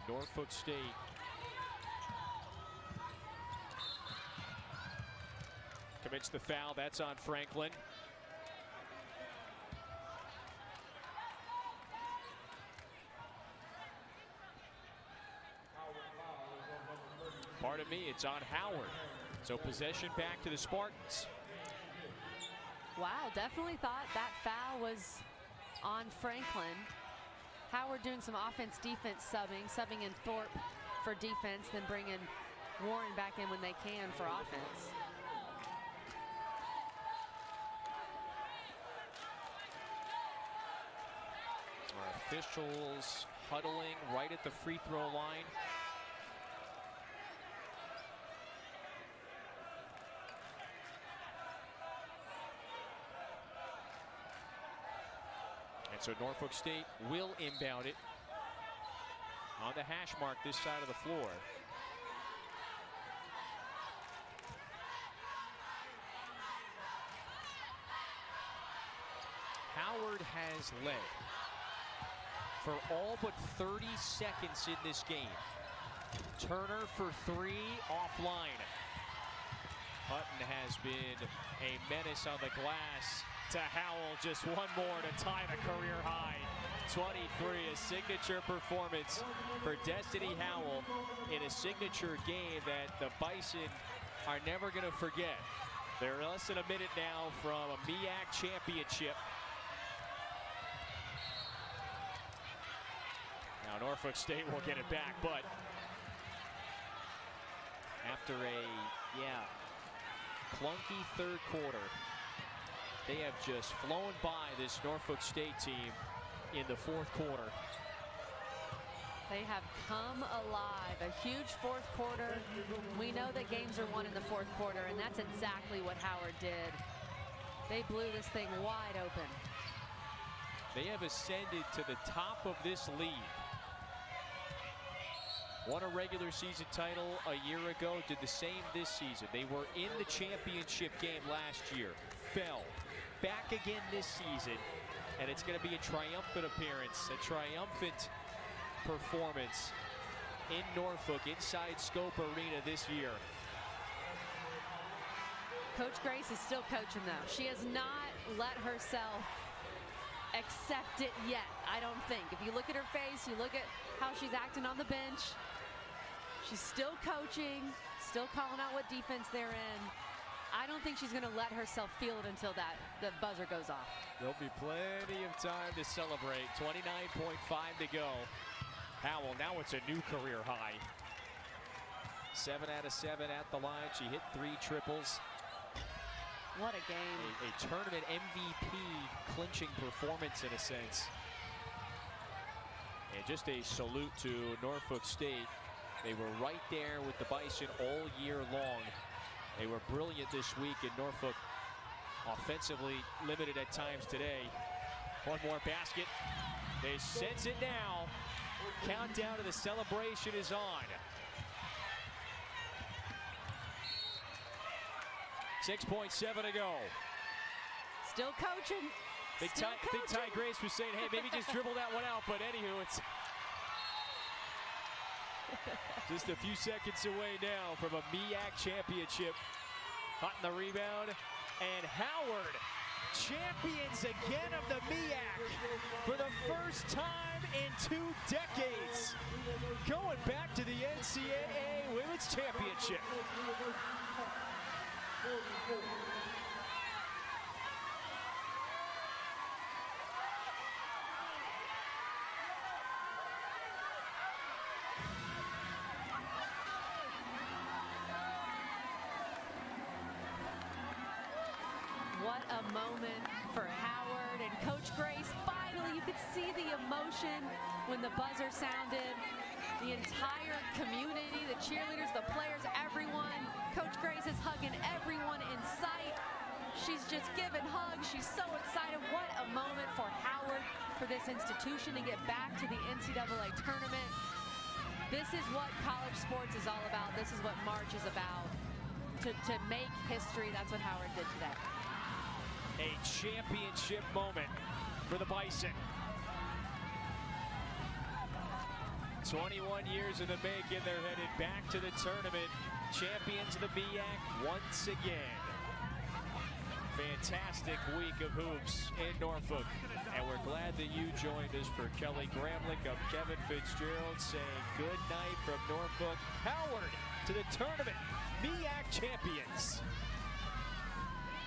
Speaker 2: Norfolk State commits the foul. That's on Franklin. Pardon me, it's on Howard. So possession back to the Spartans.
Speaker 1: Wow, definitely thought that foul was on Franklin. Howard doing some offense-defense subbing in Thorpe for defense, then bringing Warren back in when they can for offense.
Speaker 2: Our officials huddling right at the free throw line. So Norfolk State will inbound it on the hash mark this side of the floor. Howard has led for all but 30 seconds in this game. Turner for three, offline. Hutton has been a menace on the glass. To Howell, just one more to tie the career high. 23, a signature performance for Destiny Howell in a signature game that the Bison are never going to forget. They're less than a minute now from a MEAC championship. Now Norfolk State will get it back, but after a, clunky third quarter, they have just flown by this Norfolk State team in the fourth quarter.
Speaker 1: They have come alive. A huge fourth quarter. We know that games are won in the fourth quarter, and that's exactly what Howard did. They blew this thing wide open.
Speaker 2: They have ascended to the top of this league. Won a regular season title a year ago, did the same this season. They were in the championship game last year, fell. Back again this season, and it's going to be a triumphant appearance, a triumphant performance in Norfolk, inside Scope Arena this year.
Speaker 1: Coach Grace is still coaching, though. She has not let herself accept it yet, I don't think. If you look at her face, you look at how she's acting on the bench, she's still coaching, still calling out what defense they're in. I don't think she's going to let herself feel it until the buzzer goes off.
Speaker 2: There'll be plenty of time to celebrate. 29.5 to go. Howell, now it's a new career high. 7 out of 7 at the line. She hit 3 triples.
Speaker 1: What a game.
Speaker 2: A tournament MVP clinching performance in a sense. And just a salute to Norfolk State. They were right there with the Bison all year long. They were brilliant this week in Norfolk. Offensively limited at times today. One more basket. They sense it now. Countdown to the celebration is on. 6.7 to go.
Speaker 1: Still coaching.
Speaker 2: Big Ty Grace was saying, hey, maybe just dribble that one out. But anywho, it's just a few seconds away now from a MEAC championship. Hot in the rebound. And Howard, champions again of the MEAC for the first time in 2 decades. Going back to the NCAA Women's Championship.
Speaker 1: What a moment for Howard and Coach Grace. Finally, you could see the emotion when the buzzer sounded. The entire community, the cheerleaders, the players, everyone. Coach Grace is hugging everyone in sight. She's just giving hugs. She's so excited. What a moment for Howard, for this institution to get back to the NCAA tournament. This is what college sports is all about. This is what March is about. To make history, that's what Howard did today.
Speaker 2: A championship moment for the Bison. 21 years in the making, they're headed back to the tournament. Champions of the MEAC once again. Fantastic week of hoops in Norfolk. And we're glad that you joined us. For Kelly Gramlich, I'm Kevin Fitzgerald saying good night from Norfolk. Howard to the tournament. MEAC champions.